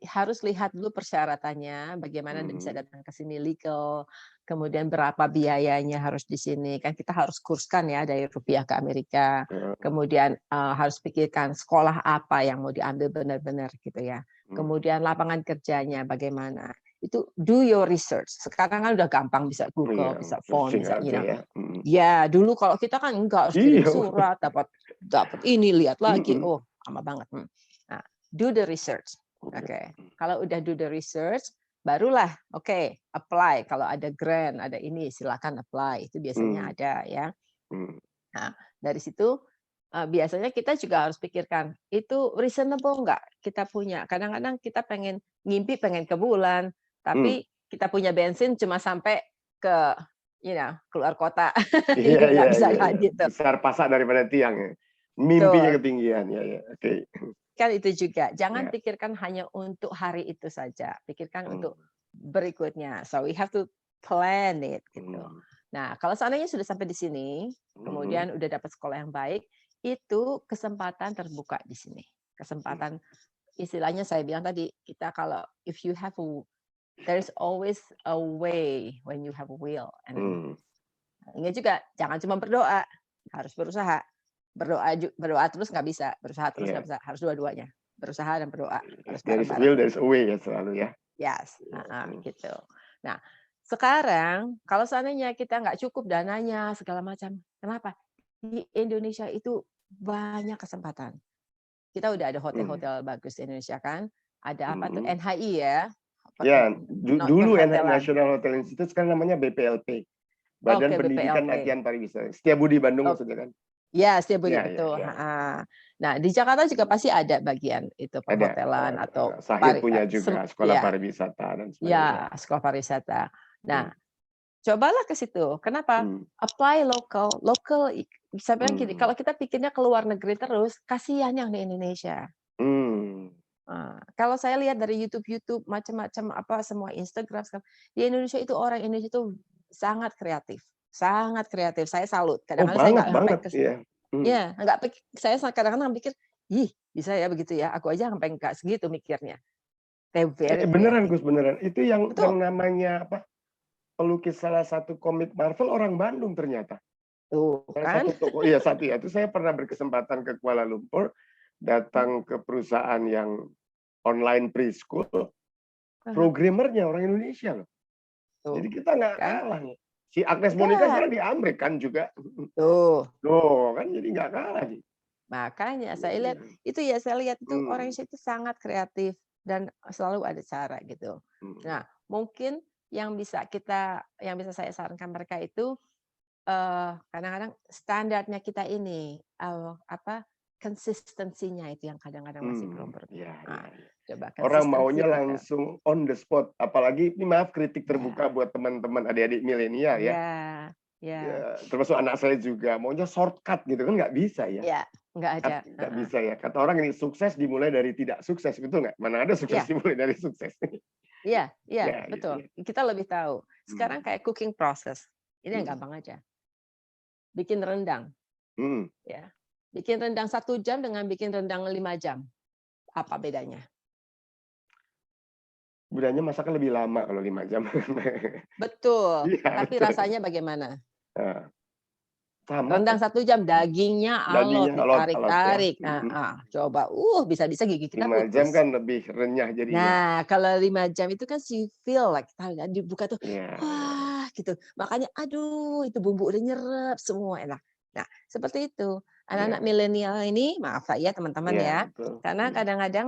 Speaker 2: harus lihat dulu persyaratannya, bagaimana bisa
Speaker 1: hmm,
Speaker 2: datang ke sini legal, kemudian berapa biayanya harus di sini. Kan kita harus kurskan ya dari rupiah ke Amerika.
Speaker 1: ya,
Speaker 2: Kemudian harus pikirkan sekolah apa yang mau diambil benar-benar gitu ya.
Speaker 1: hmm.
Speaker 2: Kemudian lapangan kerjanya bagaimana. Itu do your research. Sekarang kan udah gampang, bisa Google,
Speaker 1: Iya,
Speaker 2: bisa phone,
Speaker 1: searching
Speaker 2: bisa
Speaker 1: aja ya.
Speaker 2: Ya, dulu kalau kita kan enggak harus kirim
Speaker 1: Iya.
Speaker 2: surat, dapat dapat ini, lihat lagi.
Speaker 1: Mm-mm.
Speaker 2: Oh, lama banget. Nah, do the research.
Speaker 1: Ya.
Speaker 2: Oke. Kalau udah do the research, barulah oke, apply. Kalau ada grant, ada ini, silakan apply. Itu biasanya
Speaker 1: Hmm,
Speaker 2: ada ya.
Speaker 1: hmm,
Speaker 2: Nah, dari situ biasanya kita juga harus pikirkan, itu reasonable nggak kita punya. Kadang-kadang kita pengen ngimpi pengen ke bulan,
Speaker 1: hmm.
Speaker 2: tapi kita punya bensin cuma sampai ke keluar kota.
Speaker 1: Iya,
Speaker 2: Jadi
Speaker 1: iya,
Speaker 2: nggak bisa
Speaker 1: iya,
Speaker 2: kan
Speaker 1: iya.
Speaker 2: gitu.
Speaker 1: Besar pasak daripada tiang ya. Mimpinya
Speaker 2: Betul.
Speaker 1: ketinggian ya, ya. Oke.
Speaker 2: Kan itu juga, jangan
Speaker 1: Ya.
Speaker 2: pikirkan hanya untuk hari itu saja, pikirkan
Speaker 1: Hmm,
Speaker 2: untuk berikutnya. So we have to plan it gitu.
Speaker 1: hmm,
Speaker 2: Nah, kalau seandainya sudah sampai di sini,
Speaker 1: hmm,
Speaker 2: kemudian udah dapat sekolah yang baik, itu kesempatan terbuka di sini.
Speaker 1: hmm,
Speaker 2: Kesempatan istilahnya saya bilang tadi, kita kalau if you have there's always a way when you have a will. And
Speaker 1: hmm.
Speaker 2: ingat juga jangan cuma berdoa, harus berusaha. Berdoa terus nggak bisa, berusaha terus nggak
Speaker 1: Iya.
Speaker 2: bisa, harus dua-duanya. Berusaha dan berdoa, harus
Speaker 1: If there is a
Speaker 2: bareng-bareng.
Speaker 1: will, there is a way ya selalu ya.
Speaker 2: Yes,
Speaker 1: Hmm,
Speaker 2: gitu. Nah, sekarang kalau seandainya kita nggak cukup dananya segala macam, kenapa? Di Indonesia itu banyak kesempatan. Kita udah ada
Speaker 1: hmm,
Speaker 2: hotel-hotel bagus di Indonesia kan, ada apa tuh,
Speaker 1: hmm.
Speaker 2: NHI ya,
Speaker 1: Ya, dulu
Speaker 2: perhotelan.
Speaker 1: National Hotel Institute, sekarang namanya BPLP. Badan
Speaker 2: Oke,
Speaker 1: Pendidikan
Speaker 2: BPLP.
Speaker 1: Latihan Pariwisata. Setiabudi Bandung maksudnya kan?
Speaker 2: Ya, Setiabudi,
Speaker 1: Ya, ya,
Speaker 2: betul,
Speaker 1: ya.
Speaker 2: heeh. Nah, di Jakarta juga pasti ada bagian itu
Speaker 1: Ada.
Speaker 2: perhotelan atau
Speaker 1: Sahid punya juga sekolah
Speaker 2: ya,
Speaker 1: pariwisata dan sebagainya.
Speaker 2: ya, sekolah pariwisata. Nah,
Speaker 1: Hmm,
Speaker 2: cobalah ke situ. Kenapa?
Speaker 1: hmm,
Speaker 2: Apply lokal. Lokal bisa bilang gini,
Speaker 1: hmm,
Speaker 2: kalau kita pikirnya ke luar negeri terus, kasihan yang di Indonesia.
Speaker 1: hmm.
Speaker 2: Kalau saya lihat dari YouTube macam-macam apa semua Instagram di Indonesia itu orang Indonesia itu sangat kreatif, sangat kreatif. Saya salut.
Speaker 1: Oh,
Speaker 2: Kadang-kadang saya
Speaker 1: banget
Speaker 2: nggak sampai
Speaker 1: banget,
Speaker 2: ke
Speaker 1: iya. Hmm.
Speaker 2: ya nggak saya kadang-kadang pikir, ih bisa ya begitu ya. Aku aja sampai nggak segitu mikirnya. They're very
Speaker 1: Beneran
Speaker 2: creative.
Speaker 1: Gus, beneran. Itu yang
Speaker 2: Betul.
Speaker 1: namanya apa? Pelukis salah satu komik Marvel orang Bandung ternyata.
Speaker 2: Tuh
Speaker 1: Salah
Speaker 2: kan.
Speaker 1: satu toko, iya satu ya. Itu saya pernah berkesempatan ke Kuala Lumpur, datang ke perusahaan yang online preschool,
Speaker 2: Aha,
Speaker 1: programmernya orang Indonesia loh.
Speaker 2: tuh
Speaker 1: Jadi kita nggak
Speaker 2: kan.
Speaker 1: kalah nih. Si Agnes Monica
Speaker 2: Enggak.
Speaker 1: sekarang di Amerika kan juga.
Speaker 2: Tuh.
Speaker 1: Tuh kan jadi nggak kalah nih.
Speaker 2: Makanya saya lihat
Speaker 1: Iya.
Speaker 2: itu ya, saya lihat itu orang
Speaker 1: Hmm,
Speaker 2: Indonesia itu sangat kreatif dan selalu ada cara gitu.
Speaker 1: hmm,
Speaker 2: Nah, mungkin yang bisa saya sarankan mereka itu kadang-kadang standarnya kita ini apa konsistensinya itu yang kadang-kadang masih belum
Speaker 1: ya, ya,
Speaker 2: nah,
Speaker 1: ya.
Speaker 2: coba
Speaker 1: Orang
Speaker 2: konsistensi
Speaker 1: maunya
Speaker 2: kita.
Speaker 1: langsung on the spot. Apalagi ini maaf kritik
Speaker 2: Ya,
Speaker 1: terbuka buat teman-teman adik-adik milenial ya.
Speaker 2: ya, ya,
Speaker 1: Ya, termasuk anak saya juga maunya shortcut gitu kan nggak bisa ya.
Speaker 2: ya, nggak ada.
Speaker 1: Nggak bisa ya. Kata orang ini sukses dimulai dari tidak sukses, betul nggak? Mana ada sukses
Speaker 2: Ya,
Speaker 1: dimulai dari sukses?
Speaker 2: iya, iya,
Speaker 1: Ya, ya,
Speaker 2: betul.
Speaker 1: ya.
Speaker 2: Kita lebih tahu. Sekarang
Speaker 1: Hmm,
Speaker 2: kayak cooking process. Ini yang
Speaker 1: hmm,
Speaker 2: gampang aja. Bikin rendang,
Speaker 1: hmm.
Speaker 2: ya. Bikin rendang 1 jam dengan bikin rendang 5 jam. Apa bedanya?
Speaker 1: Budanya masaknya lebih lama kalau 5 jam.
Speaker 2: Betul.
Speaker 1: Iya
Speaker 2: Tapi
Speaker 1: betul.
Speaker 2: rasanya bagaimana?
Speaker 1: Nah, sama
Speaker 2: Rendang
Speaker 1: kan?
Speaker 2: 1 jam, dagingnya alot,
Speaker 1: Dagingnya alot-alot ya.
Speaker 2: ditarik-tarik. Coba, bisa-bisa gigi kita
Speaker 1: 5 jam
Speaker 2: putus.
Speaker 1: kan lebih renyah jadinya.
Speaker 2: Nah, kalau 5 jam itu kan you feel like dibuka tuh,
Speaker 1: Iya, iya.
Speaker 2: wah gitu. Makanya aduh itu bumbu udah nyerap semua enak. Nah, seperti itu. Anak-anak
Speaker 1: Iya.
Speaker 2: milenial ini, maaf Pak ya teman-teman
Speaker 1: Iya,
Speaker 2: ya,
Speaker 1: betul.
Speaker 2: karena kadang-kadang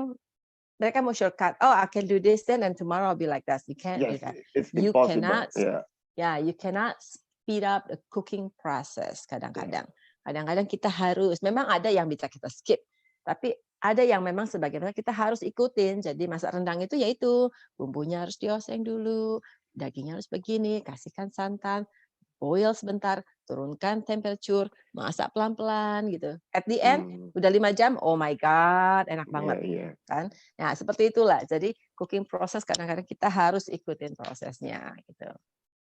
Speaker 2: mereka mau shortcut. "Oh, I can do this then and tomorrow I'll be like that." You can't do
Speaker 1: Yes,
Speaker 2: that.
Speaker 1: it's
Speaker 2: You
Speaker 1: impossible.
Speaker 2: cannot
Speaker 1: Iya,
Speaker 2: you cannot speed up the cooking process
Speaker 1: iya.
Speaker 2: kadang-kadang. Kadang-kadang kita harus memang ada yang bisa kita skip, tapi ada yang memang sebagaimana kita harus ikutin. Jadi masak rendang itu yaitu bumbunya harus dioseng dulu, dagingnya harus begini, kasihkan santan, boil sebentar, turunkan temperature, masak pelan-pelan gitu. At the end
Speaker 1: Mmm,
Speaker 2: udah 5 jam, oh my god, enak
Speaker 1: iya,
Speaker 2: banget
Speaker 1: iya.
Speaker 2: kan. Nah, seperti itulah. Jadi cooking proses kadang-kadang kita harus ikutin prosesnya gitu.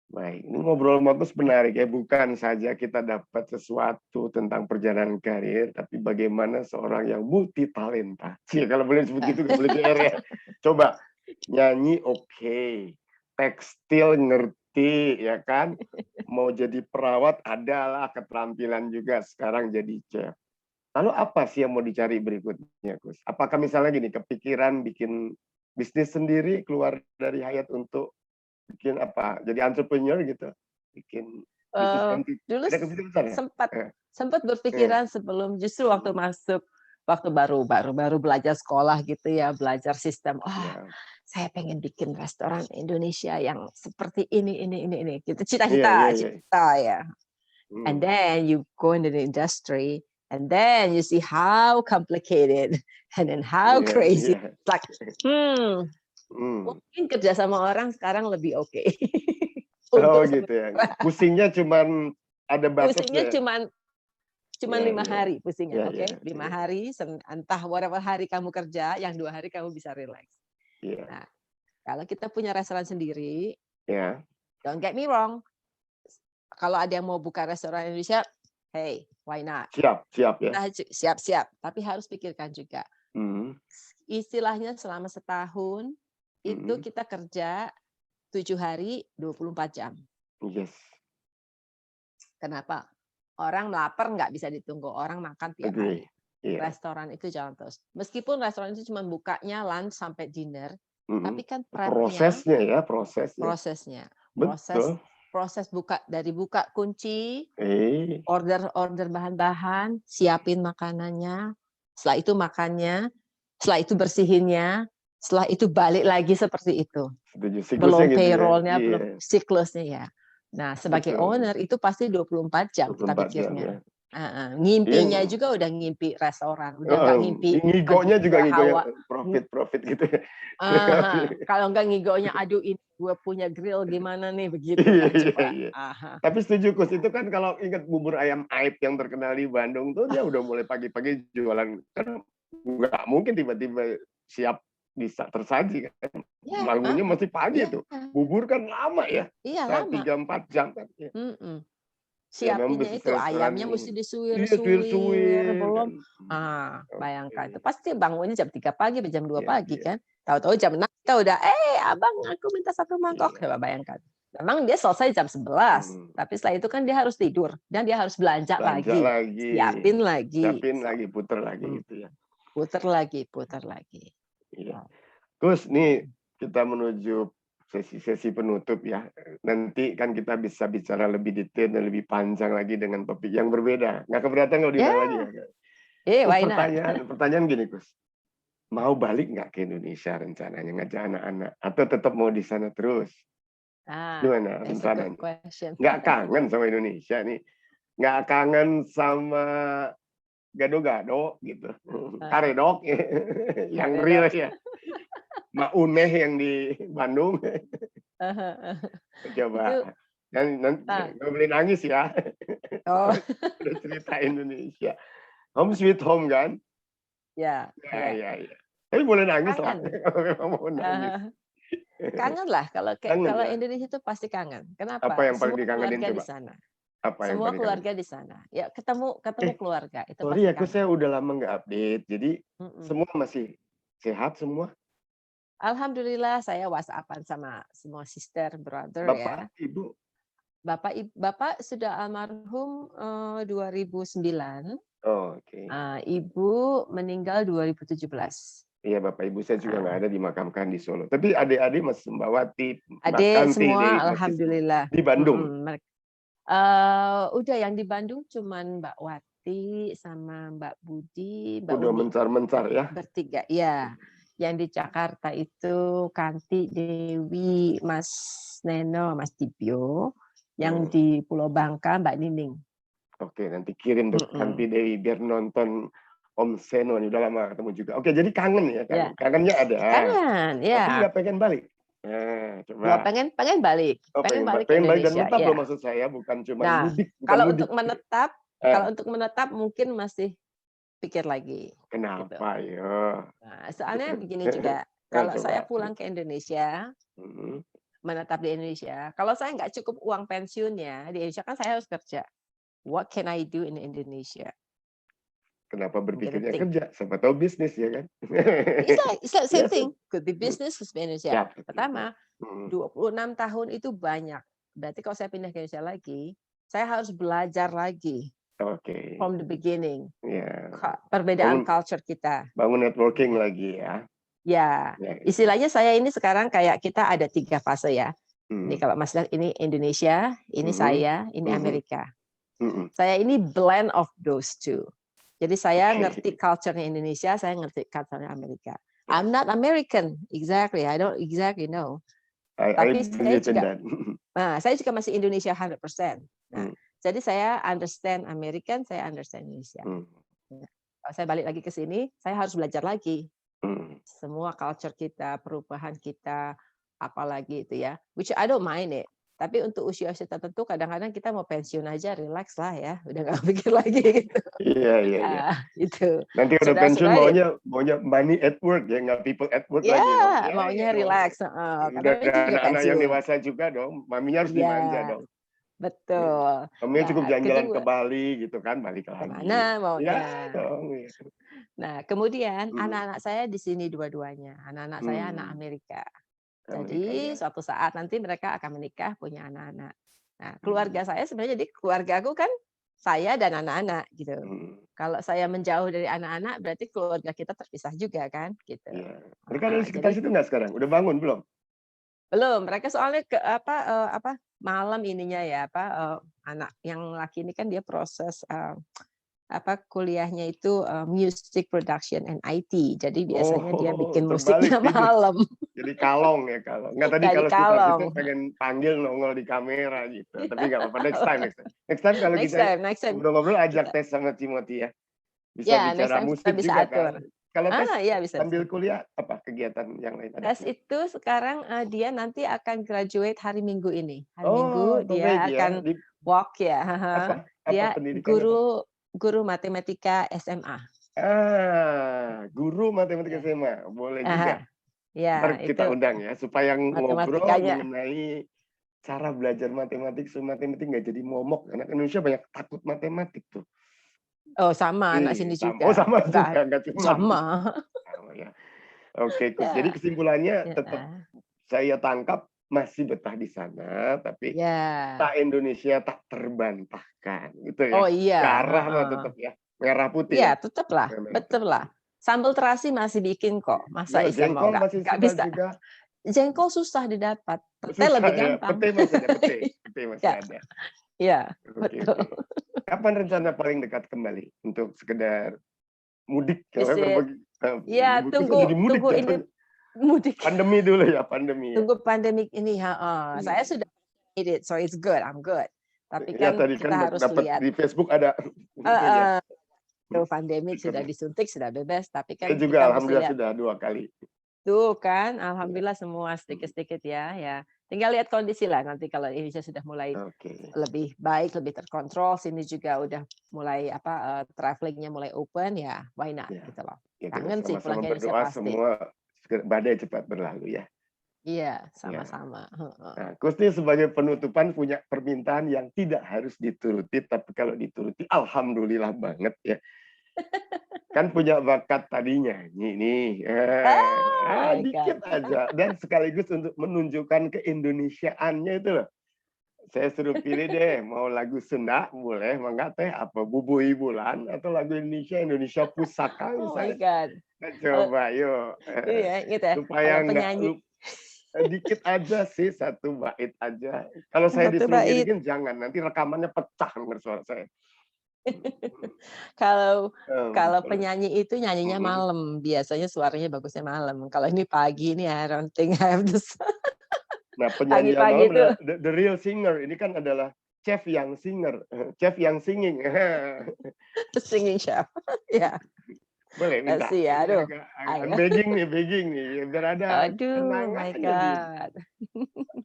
Speaker 1: Baik, ini ngobrol sama Gus menarik ya, bukan saja kita dapat sesuatu tentang perjalanan karir, tapi bagaimana seorang yang multi talenta. Cie, kalau boleh sebut gitu, nggak boleh GR ya. Coba nyanyi oke, tekstil ngerti ya kan, mau jadi perawat adalah keterampilan juga, sekarang jadi chef. Lalu apa sih yang mau dicari berikutnya, Gus? Apakah misalnya gini, kepikiran bikin bisnis sendiri keluar dari Hayat untuk bikin apa, jadi entrepreneur gitu? Bikin bisnis
Speaker 2: Eee,
Speaker 1: MT
Speaker 2: dulu
Speaker 1: ada kepikiran ya?
Speaker 2: sempat
Speaker 1: Heeh,
Speaker 2: sempat
Speaker 1: iya,
Speaker 2: berpikiran sebelum justru
Speaker 1: mhm,
Speaker 2: waktu baru belajar sekolah gitu ya, belajar sistem,
Speaker 1: iya,
Speaker 2: saya pengen bikin restoran Indonesia yang seperti ini," gitu,
Speaker 1: iya,
Speaker 2: cita-cita
Speaker 1: iya, iya,
Speaker 2: cita ya. And
Speaker 1: mmm,
Speaker 2: then you go into the industry, and then you see how complicated and then how
Speaker 1: iya,
Speaker 2: crazy.
Speaker 1: iya,
Speaker 2: It's like, hmm,
Speaker 1: mmm.
Speaker 2: mungkin kerja sama orang sekarang lebih oke.
Speaker 1: Oh
Speaker 2: Untuk
Speaker 1: gitu ya,
Speaker 2: sementara.
Speaker 1: pusingnya cuman ada batasnya
Speaker 2: Pusingnya
Speaker 1: ya?
Speaker 2: cuman
Speaker 1: Iya,
Speaker 2: 5
Speaker 1: iya,
Speaker 2: hari pusingnya,
Speaker 1: iya, iya,
Speaker 2: oke? 5
Speaker 1: iya,
Speaker 2: hari, entah whatever hari kamu kerja, yang 2 hari kamu bisa relax.
Speaker 1: iya,
Speaker 2: Nah, kalau kita punya restoran sendiri,
Speaker 1: iya,
Speaker 2: don't get me wrong, kalau ada yang mau buka restoran Indonesia, hey, why not?
Speaker 1: siap, siap ya,
Speaker 2: Kita siap-siap, tapi harus pikirkan juga,
Speaker 1: mhm,
Speaker 2: istilahnya selama setahun, itu
Speaker 1: mhm,
Speaker 2: kita kerja 7 hari, 24 jam.
Speaker 1: yes,
Speaker 2: Kenapa? Orang lapar nggak bisa ditunggu, orang makan tiap hari.
Speaker 1: agree, iya,
Speaker 2: Restoran itu jalan terus. Meskipun restoran itu cuma bukanya lunch sampai dinner,
Speaker 1: mhm,
Speaker 2: tapi kan prep-nya,
Speaker 1: prosesnya ya, prosesnya,
Speaker 2: prosesnya, proses
Speaker 1: betul,
Speaker 2: proses buka dari buka kunci,
Speaker 1: eh,
Speaker 2: order bahan-bahan, siapin makanannya, setelah itu makannya, setelah itu bersihinnya, setelah itu balik lagi seperti itu.
Speaker 1: setuju, siklusnya
Speaker 2: Belum
Speaker 1: gitu ya,
Speaker 2: payroll-nya,
Speaker 1: iya,
Speaker 2: belum siklusnya ya. Nah, sebagai
Speaker 1: betul,
Speaker 2: owner itu pasti 24 jam kita
Speaker 1: 24 jam ya,
Speaker 2: pikirnya. Heeh,
Speaker 1: iya.
Speaker 2: ngimpinya juga udah ngimpi restoran, udah nggak
Speaker 1: Heeh,
Speaker 2: ngimpi pergi
Speaker 1: ngigonya juga
Speaker 2: ke
Speaker 1: ngigonya
Speaker 2: Hawa
Speaker 1: profit gitu ya.
Speaker 2: kalau nggak ngigonya, "Aduh ini gue punya grill gimana nih?" Begitu
Speaker 1: Iya,
Speaker 2: kan
Speaker 1: iya,
Speaker 2: coba.
Speaker 1: iya.
Speaker 2: Aha.
Speaker 1: Tapi setuju Kus, itu kan kalau ingat bubur ayam Aib yang terkenal di Bandung tuh dia udah mulai pagi-pagi jualan, karena nggak mungkin tiba-tiba siap bisa tersaji kan,
Speaker 2: Ya,
Speaker 1: bangunnya
Speaker 2: heeh,
Speaker 1: masih pagi
Speaker 2: iya,
Speaker 1: tuh. Bubur kan lama ya,
Speaker 2: iya
Speaker 1: nah
Speaker 2: lama,
Speaker 1: 3, 4 jam kan, ya.
Speaker 2: mhm.
Speaker 1: Ya memang
Speaker 2: Siapinnya
Speaker 1: bisnis
Speaker 2: itu
Speaker 1: restoran
Speaker 2: ayamnya
Speaker 1: ini
Speaker 2: musti
Speaker 1: iya
Speaker 2: disuwir-suwir,
Speaker 1: suwir-suwir
Speaker 2: belum
Speaker 1: kan, oke.
Speaker 2: bayangkan itu pasti bangunnya jam 3 pagi atau jam 2
Speaker 1: Iya,
Speaker 2: pagi
Speaker 1: iya,
Speaker 2: kan. Tahu-tahu jam 6 kita udah, Abang aku minta 1 mangkok."
Speaker 1: iya,
Speaker 2: Coba bayangkan. Memang dia selesai jam 11,
Speaker 1: mhm.
Speaker 2: tapi setelah itu kan dia harus tidur dan dia harus belanja
Speaker 1: Belanja
Speaker 2: lagi,
Speaker 1: lagi,
Speaker 2: siapin lagi,
Speaker 1: siapin lagi, puter lagi
Speaker 2: mhm,
Speaker 1: gitu ya.
Speaker 2: puter lagi.
Speaker 1: Iya.
Speaker 2: Oh,
Speaker 1: Terus nih
Speaker 2: mhm.
Speaker 1: kita menuju sesi-sesi penutup ya. Nanti kan kita bisa bicara lebih detail dan lebih panjang lagi dengan topik yang berbeda. Nggak keberatan kalau diulang lagi
Speaker 2: Ya,
Speaker 1: ya?
Speaker 2: why not?
Speaker 1: Pertanyaan gini, Gus. Mau balik nggak ke Indonesia rencananya ngajak anak-anak? Atau tetap mau di sana terus? Gimana
Speaker 2: That's a good
Speaker 1: rencananya?
Speaker 2: question.
Speaker 1: Nggak kangen sama Indonesia nih? Nggak kangen sama gado-gado gitu?
Speaker 2: Heeh,
Speaker 1: Karedok yang real
Speaker 2: karedok.
Speaker 1: ya? Mak Uneh yang di Bandung?
Speaker 2: Itu
Speaker 1: Coba,
Speaker 2: nah,
Speaker 1: nggak boleh nangis ya,
Speaker 2: oh,
Speaker 1: udah cerita Indonesia. Home sweet home kan?
Speaker 2: ya,
Speaker 1: Ya,
Speaker 2: ya.
Speaker 1: ya, ya. Tapi boleh nangis lah
Speaker 2: Kangen,
Speaker 1: kalau memang mau nangis.
Speaker 2: eee, kangen lah
Speaker 1: Kangen
Speaker 2: kalau
Speaker 1: ya?
Speaker 2: Indonesia itu pasti kangen.
Speaker 1: Apa
Speaker 2: Kenapa?
Speaker 1: yang paling
Speaker 2: Semua
Speaker 1: dikangenin
Speaker 2: keluarga di
Speaker 1: coba?
Speaker 2: sana,
Speaker 1: Apa yang
Speaker 2: semua
Speaker 1: paling dikangenin?
Speaker 2: keluarga di sana. Ya ketemu ketemu
Speaker 1: Eh,
Speaker 2: keluarga, itu
Speaker 1: sorry
Speaker 2: pasti
Speaker 1: ya, Gus,
Speaker 2: kangen.
Speaker 1: saya udah lama nggak update. Jadi
Speaker 2: Mhm.
Speaker 1: semua masih sehat semua?
Speaker 2: Alhamdulillah saya WhatsApp-an sama semua sister, brother
Speaker 1: Bapak,
Speaker 2: ya.
Speaker 1: Ibu?
Speaker 2: Bapak sudah almarhum, 2009,
Speaker 1: Oh, oke.
Speaker 2: ibu meninggal 2017.
Speaker 1: Iya, Bapak Ibu saya juga nggak
Speaker 2: Heeh.
Speaker 1: ada dimakamkan di Solo. Tapi adik-adik masih Mbawati, Mbak
Speaker 2: Adik
Speaker 1: Kanti
Speaker 2: semua
Speaker 1: masih semua
Speaker 2: alhamdulillah,
Speaker 1: di Bandung?
Speaker 2: udah yang di Bandung cuman Mbak Wati Yanti sama Mbak Budi, Mbak
Speaker 1: Udah
Speaker 2: Uni.
Speaker 1: mencar-mencar ya.
Speaker 2: Bertiga, ya. Yang di Jakarta itu Kanti, Dewi, Mas Neno, Mas Dibyo. Yang di Pulau Bangka Mbak Nining.
Speaker 1: Oke, nanti kirim deh Kanti Dewi biar nonton Om Seno. Udah lama ketemu juga. Oke, jadi kangen ya, kangen. Kangennya ada.
Speaker 2: Kangen, ya.
Speaker 1: Tapi nggak pengen balik. Nah, coba.
Speaker 2: Ya, pengen balik.
Speaker 1: Oh,
Speaker 2: pengen balik ke
Speaker 1: pengen balik dan
Speaker 2: Indonesia.
Speaker 1: menetap
Speaker 2: Ya.
Speaker 1: loh maksud saya, bukan cuma mudik. Bukan
Speaker 2: Kalau
Speaker 1: mudik.
Speaker 2: untuk menetap mungkin masih pikir lagi.
Speaker 1: Kenapa
Speaker 2: gitu.
Speaker 1: ya?
Speaker 2: Nah, soalnya begini juga, kalau saya pulang ke Indonesia, menetap di Indonesia, kalau saya nggak cukup uang pensiunnya, di Indonesia kan saya harus kerja. What can I do in Indonesia?
Speaker 1: Kenapa berpikirnya kerja? Siapa tahu bisnis ya kan?
Speaker 2: It's like same thing. Could be business, could be Indonesia. Pertama, 26 tahun itu banyak. Berarti kalau saya pindah ke Indonesia lagi, saya harus belajar lagi.
Speaker 1: Oke.
Speaker 2: From the beginning.
Speaker 1: Ya.
Speaker 2: Perbedaan culture kita.
Speaker 1: Bangun networking lagi ya.
Speaker 2: Ya, istilahnya saya ini sekarang kayak kita ada 3 fase ya. Ini kalau Mas lihat ini Indonesia, ini saya, ini Amerika. Saya ini blend of those two. Jadi saya ngerti culture-nya Indonesia, saya ngerti culture-nya Amerika. I'm not American, exactly. I don't exactly know. Tapi saya juga masih Indonesia 100%. Nah, jadi saya understand American, saya understand Indonesia. Kalau saya balik lagi ke sini, saya harus belajar lagi. Semua culture kita, perubahan kita, apalagi itu ya. Which I don't mind it. Tapi untuk usia-usia tertentu kadang-kadang kita mau pensiun aja, relax lah ya, udah nggak pikir lagi gitu.
Speaker 1: Iya.
Speaker 2: Itu.
Speaker 1: Nanti udah pensiun maunya money at work ya, nggak people at work lagi.
Speaker 2: Ya, maunya relax.
Speaker 1: Udah ada anak-anak yang dewasa juga dong, maminya harus dimanja dong.
Speaker 2: Betul.
Speaker 1: Maminya cukup jalan-jalan ke Bali gitu kan, balik lagi.
Speaker 2: Kemana maunya?
Speaker 1: Ya dong.
Speaker 2: Nah, kemudian anak-anak saya di sini dua-duanya. Anak-anak saya anak Amerika. Jadi suatu saat nanti mereka akan menikah, punya anak-anak. Nah, keluarga saya sebenarnya jadi keluarga aku kan saya dan anak-anak gitu. Kalau saya menjauh dari anak-anak berarti keluarga kita terpisah juga kan gitu.
Speaker 1: Mereka ada di sekitar situ nggak sekarang? Udah bangun belum?
Speaker 2: Belum, mereka soalnya malam ininya ya anak yang laki ini kan dia proses kuliahnya itu music production and IT. Jadi biasanya dia bikin musiknya malam.
Speaker 1: Jadi kalong ya kalau. Enggak tadi kalau kita gitu pengen panggil nongol di kamera gitu. Tapi enggak apa-apa next time. Next time kalau kita ngobrol-ngobrol ajak Tes sama Timothy ya. Bisa bicara musik
Speaker 2: bisa
Speaker 1: juga
Speaker 2: atur.
Speaker 1: kan. Kalau Tes
Speaker 2: bisa,
Speaker 1: sambil kuliah apa kegiatan yang lain ada?
Speaker 2: Tes itu sekarang dia nanti akan graduate hari Minggu ini. Hari Minggu dia akan walk ya. Dia guru matematika SMA.
Speaker 1: Guru matematika SMA, boleh juga.
Speaker 2: Ya,
Speaker 1: ntar kita undang ya, supaya ngobrol mengenai cara belajar matematik nggak jadi momok. Anak Indonesia banyak takut matematik tuh.
Speaker 2: Oh sama, anak sini juga.
Speaker 1: Oh sama juga, nggak cuma.
Speaker 2: Sama
Speaker 1: ya. Oke, jadi kesimpulannya tetap saya tangkap masih betah di sana, tapi tak Indonesia tak terbantahkan, gitu ya.
Speaker 2: Oh iya.
Speaker 1: Darah mah tetap ya, merah putih.
Speaker 2: Iya, tetap lah, betul lah. Sambal terasi masih bikin kok, masa Isa mau nggak bisa. Juga. Jengkol susah didapat, pete lebih gampang.
Speaker 1: Pete masih ada.
Speaker 2: Iya, betul.
Speaker 1: Kapan rencana paling dekat kembali untuk sekedar mudik?
Speaker 2: Iya, tunggu ini mudik.
Speaker 1: Pandemi dulu ya, pandemi.
Speaker 2: Tunggu pandemik ini, saya sudah it, so it's good, I'm good. Tapi kan
Speaker 1: tadi
Speaker 2: kita harus lihat.
Speaker 1: Di Facebook ada.
Speaker 2: Pandemik sudah disuntik, sudah bebas, tapi kan
Speaker 1: saya juga
Speaker 2: alhamdulillah
Speaker 1: sudah 2 kali.
Speaker 2: Tuh kan, alhamdulillah semua sedikit-sedikit ya. Tinggal lihat kondisi lah nanti kalau Indonesia sudah mulai lebih baik, lebih terkontrol, sini juga udah mulai travelingnya mulai open ya, why not gitu loh. Kangen sih pulang ke Indonesia pasti.
Speaker 1: Semua badai cepat berlalu ya.
Speaker 2: Iya, sama-sama.
Speaker 1: Nah, Kusni sebagai penutupan punya permintaan yang tidak harus dituruti, tapi kalau dituruti alhamdulillah banget ya. Kan punya bakat tadinya nih. Dikit aja dan sekaligus untuk menunjukkan keindonesiaannya itu loh. Saya suruh pilih deh, mau lagu Sunda boleh, mangga teh apa Bubui Bulan atau lagu Indonesia Pusaka misalnya.
Speaker 2: Oh my God.
Speaker 1: Coba yuk.
Speaker 2: Iya, gitu ya.
Speaker 1: Supaya nggak dikit aja sih, 1 bait aja. Kalau saya disuruh ngirikin jangan, nanti rekamannya pecah suara saya.
Speaker 2: Kalau kalau
Speaker 1: Kalau
Speaker 2: penyanyi itu nyanyinya
Speaker 1: mhm.
Speaker 2: malam, biasanya suaranya bagusnya malam. Kalau ini pagi ini I don't think I have this.
Speaker 1: Nah, penyanyi yang
Speaker 2: Pagi-pagi
Speaker 1: malam
Speaker 2: itu
Speaker 1: adalah the real singer, ini kan adalah chef yang singer, chef yang singing.
Speaker 2: singing chef. Ya,
Speaker 1: Boleh
Speaker 2: let's
Speaker 1: minta,
Speaker 2: see ya.
Speaker 1: ini
Speaker 2: Aduh,
Speaker 1: agak
Speaker 2: I
Speaker 1: begging nih, biar ada
Speaker 2: aduh,
Speaker 1: kenangan
Speaker 2: my
Speaker 1: jadi.
Speaker 2: God.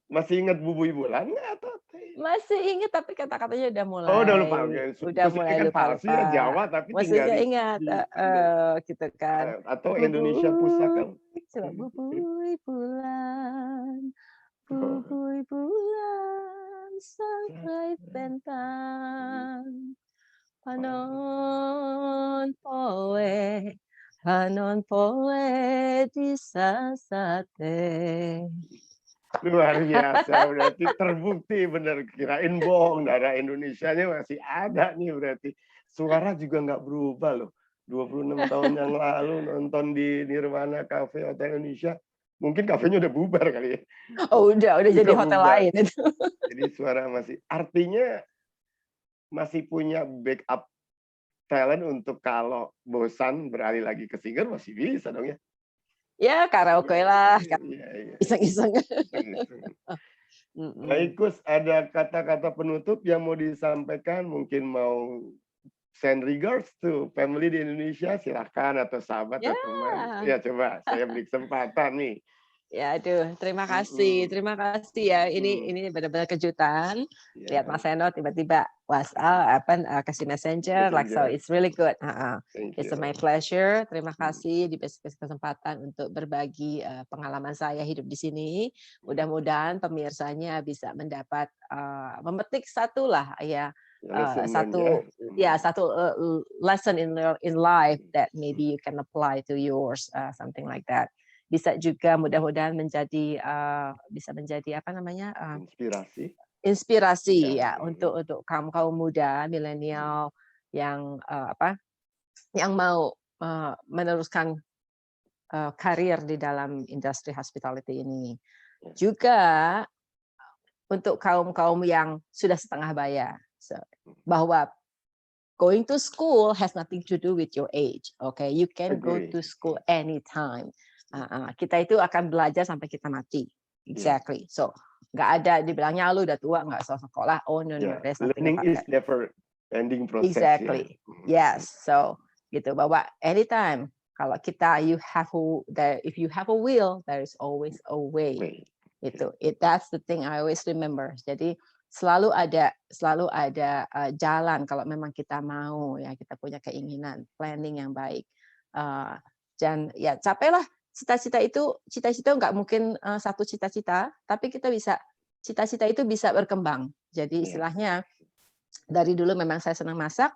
Speaker 1: Masih ingat Bubui Bulan nggak atau
Speaker 2: Masih inget tapi kata-katanya
Speaker 1: oh, udah lupa, oke.
Speaker 2: udah
Speaker 1: Terus ini
Speaker 2: mulai
Speaker 1: kan falsi ya,
Speaker 2: lupa-lupa.
Speaker 1: Jawa tapi tinggal
Speaker 2: Maksudnya ingat,
Speaker 1: di Indo.
Speaker 2: gitu kan.
Speaker 1: Atau Indonesia
Speaker 2: Bubui,
Speaker 1: Pusaka.
Speaker 2: coba bubui bulan,
Speaker 1: Oh,
Speaker 2: bubui bulan, sangkai
Speaker 1: Sastra.
Speaker 2: bentang, panon poe, panon poe di sasate.
Speaker 1: Luar biasa, berarti terbukti bener, kirain bohong, darah Indonesianya masih ada nih berarti. Suara juga nggak berubah loh. 26 tahun yang lalu nonton di Nirwana Cafe Hotel Indonesia, mungkin kafenya udah bubar kali ya.
Speaker 2: Oh udah jadi
Speaker 1: Udah
Speaker 2: hotel
Speaker 1: bubar.
Speaker 2: lain itu.
Speaker 1: Jadi suara masih artinya masih punya backup talent untuk kalau bosan beralih lagi ke singer masih bisa dong ya?
Speaker 2: Ya karaoke lah,
Speaker 1: Iya iya.
Speaker 2: iseng-iseng.
Speaker 1: Iseng-iseng.
Speaker 2: Mhm.
Speaker 1: Baik, Kus, ada kata-kata penutup yang mau disampaikan? Mungkin mau send regards to family di Indonesia, silahkan, atau sahabat
Speaker 2: Ya.
Speaker 1: atau teman. Ya, coba saya beri kesempatan nih.
Speaker 2: Ya, aduh,
Speaker 1: Mhm,
Speaker 2: terima kasih ya.
Speaker 1: mhm.
Speaker 2: Ini benar-benar kejutan. Lihat
Speaker 1: Ya,
Speaker 2: Mas Eno tiba-tiba WhatsApp, kasih messenger, like so,
Speaker 1: messenger.
Speaker 2: it's really good. Heeh.
Speaker 1: Thank
Speaker 2: It's my
Speaker 1: you.
Speaker 2: pleasure. Terima
Speaker 1: Mhm,
Speaker 2: kasih dikasih kesempatan untuk berbagi pengalaman saya hidup di sini.
Speaker 1: mhm.
Speaker 2: Mudah-mudahan pemirsanya bisa mendapat memetik satu lah ya,
Speaker 1: Ya, lesson learned ya.
Speaker 2: satu ya satu lesson in life that
Speaker 1: Mhm.
Speaker 2: maybe you can apply to yours, something like that. Bisa juga mudah-mudahan menjadi, bisa menjadi apa namanya,
Speaker 1: Inspirasi.
Speaker 2: inspirasi
Speaker 1: Ya,
Speaker 2: ya untuk kaum-kaum muda milenial yang, yang mau, meneruskan, karir di dalam industri hospitality ini.
Speaker 1: ya.
Speaker 2: Juga untuk kaum-kaum yang sudah setengah bayar, bahwa going to school has nothing to do with your age, okay? You can go
Speaker 1: Agree.
Speaker 2: to school anytime. Kita itu akan belajar sampai kita mati.
Speaker 1: Ya,
Speaker 2: Exactly. So, nggak ada dibilangnya lu udah tua nggak usah sekolah. Oh no no,
Speaker 1: ya.
Speaker 2: there's nothing
Speaker 1: Learning
Speaker 2: about
Speaker 1: is
Speaker 2: that.
Speaker 1: never ending process ya.
Speaker 2: Exactly. Yes. So, gitu bahwa anytime kalau kita if you have a will, there is always a way.
Speaker 1: Wait.
Speaker 2: That's the thing I always remember. Jadi selalu ada jalan kalau memang kita mau ya, kita punya keinginan, planning yang baik. Uh, dan ya capailah cita-cita nggak mungkin satu cita-cita, tapi cita-cita itu bisa berkembang. Jadi
Speaker 1: Ya,
Speaker 2: istilahnya dari dulu memang saya senang masak,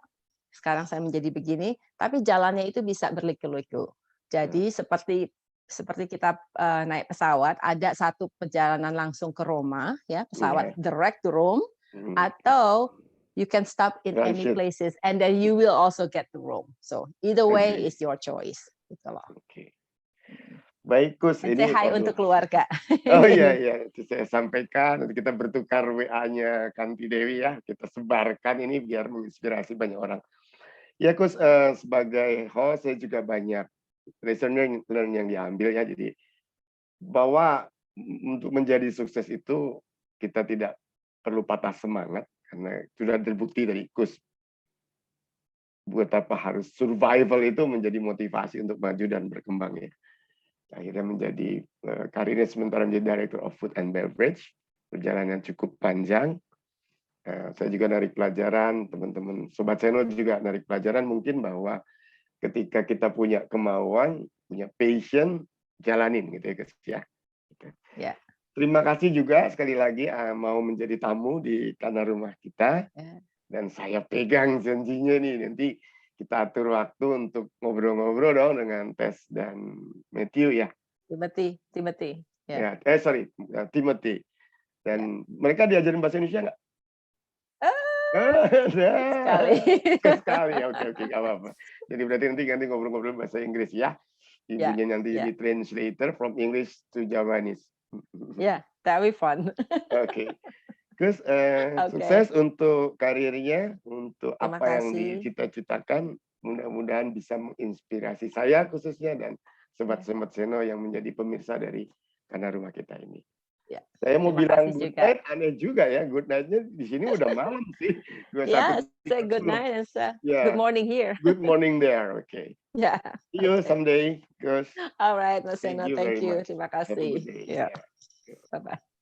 Speaker 2: sekarang saya menjadi begini, tapi jalannya itu bisa berliku-liku.
Speaker 1: ya.
Speaker 2: Jadi seperti kita, naik pesawat, ada satu perjalanan langsung ke Roma ya, pesawat
Speaker 1: Iya.
Speaker 2: direct to Rome,
Speaker 1: Mhm.
Speaker 2: atau you can stop in any
Speaker 1: Transit.
Speaker 2: places and then you will also get to Rome. So either way
Speaker 1: Agree.
Speaker 2: is your choice, gitu loh.
Speaker 1: Oke. Baik, Kus,
Speaker 2: And say
Speaker 1: ini
Speaker 2: hi
Speaker 1: waduh.
Speaker 2: untuk keluarga.
Speaker 1: Oh iya iya, itu saya sampaikan, nanti kita bertukar WA-nya Kanti Dewi ya, kita sebarkan ini biar menginspirasi banyak orang. Ya, Kus, sebagai host saya juga banyak lesson learn yang diambil ya, jadi bahwa untuk menjadi sukses itu kita tidak perlu patah semangat karena sudah terbukti dari Kus betapa harus survival itu menjadi motivasi untuk maju dan berkembang ya. Akhirnya menjadi karirnya sementara menjadi Director of Food and Beverage, perjalanan cukup panjang. Saya juga narik pelajaran, teman-teman Sobat Seno juga narik pelajaran mungkin bahwa ketika kita punya kemauan, punya passion, jalanin gitu ya guys ya. Gitu.
Speaker 2: Ya.
Speaker 1: Terima kasih juga sekali lagi mau menjadi tamu di tanah rumah kita.
Speaker 2: Ya.
Speaker 1: Dan saya pegang janjinya nih, nanti kita atur waktu untuk ngobrol-ngobrol dong dengan Tess dan Matthew ya.
Speaker 2: Timothy. Ya.
Speaker 1: Ya, sorry, Timothy.
Speaker 2: Ya.
Speaker 1: Dan mereka diajarin bahasa Indonesia nggak?
Speaker 2: Sekali.
Speaker 1: Sekali, oke oke, nggak apa-apa. Jadi berarti nanti ngobrol-ngobrol bahasa Inggris ya.
Speaker 2: Ya,
Speaker 1: Ibunya nanti
Speaker 2: ya.
Speaker 1: jadi translator from English to Javanese.
Speaker 2: Yeah, that will be fun.
Speaker 1: Oke. Gus,
Speaker 2: Oke,
Speaker 1: sukses untuk karirnya, untuk
Speaker 2: terima
Speaker 1: apa yang
Speaker 2: kasih.
Speaker 1: dicita-citakan. Mudah-mudahan bisa menginspirasi saya khususnya dan
Speaker 2: Ya,
Speaker 1: sobat-sobat Seno yang menjadi pemirsa dari Karena Rumah Kita ini.
Speaker 2: ya.
Speaker 1: Saya mau
Speaker 2: Terima kasih
Speaker 1: bilang good
Speaker 2: juga.
Speaker 1: night, aneh juga ya. Good night-nya di sini udah malam sih.
Speaker 2: Ya, say good
Speaker 1: 21.30.
Speaker 2: night and good
Speaker 1: Ya,
Speaker 2: morning here.
Speaker 1: good morning there. Okay.
Speaker 2: Ya,
Speaker 1: See you
Speaker 2: oke.
Speaker 1: someday, Gus.
Speaker 2: Alright, Mas
Speaker 1: Thank
Speaker 2: Seno,
Speaker 1: you
Speaker 2: thank
Speaker 1: very
Speaker 2: you.
Speaker 1: much.
Speaker 2: Terima
Speaker 1: Have a good
Speaker 2: kasih.
Speaker 1: day.
Speaker 2: Ya,
Speaker 1: Yeah.
Speaker 2: bye-bye.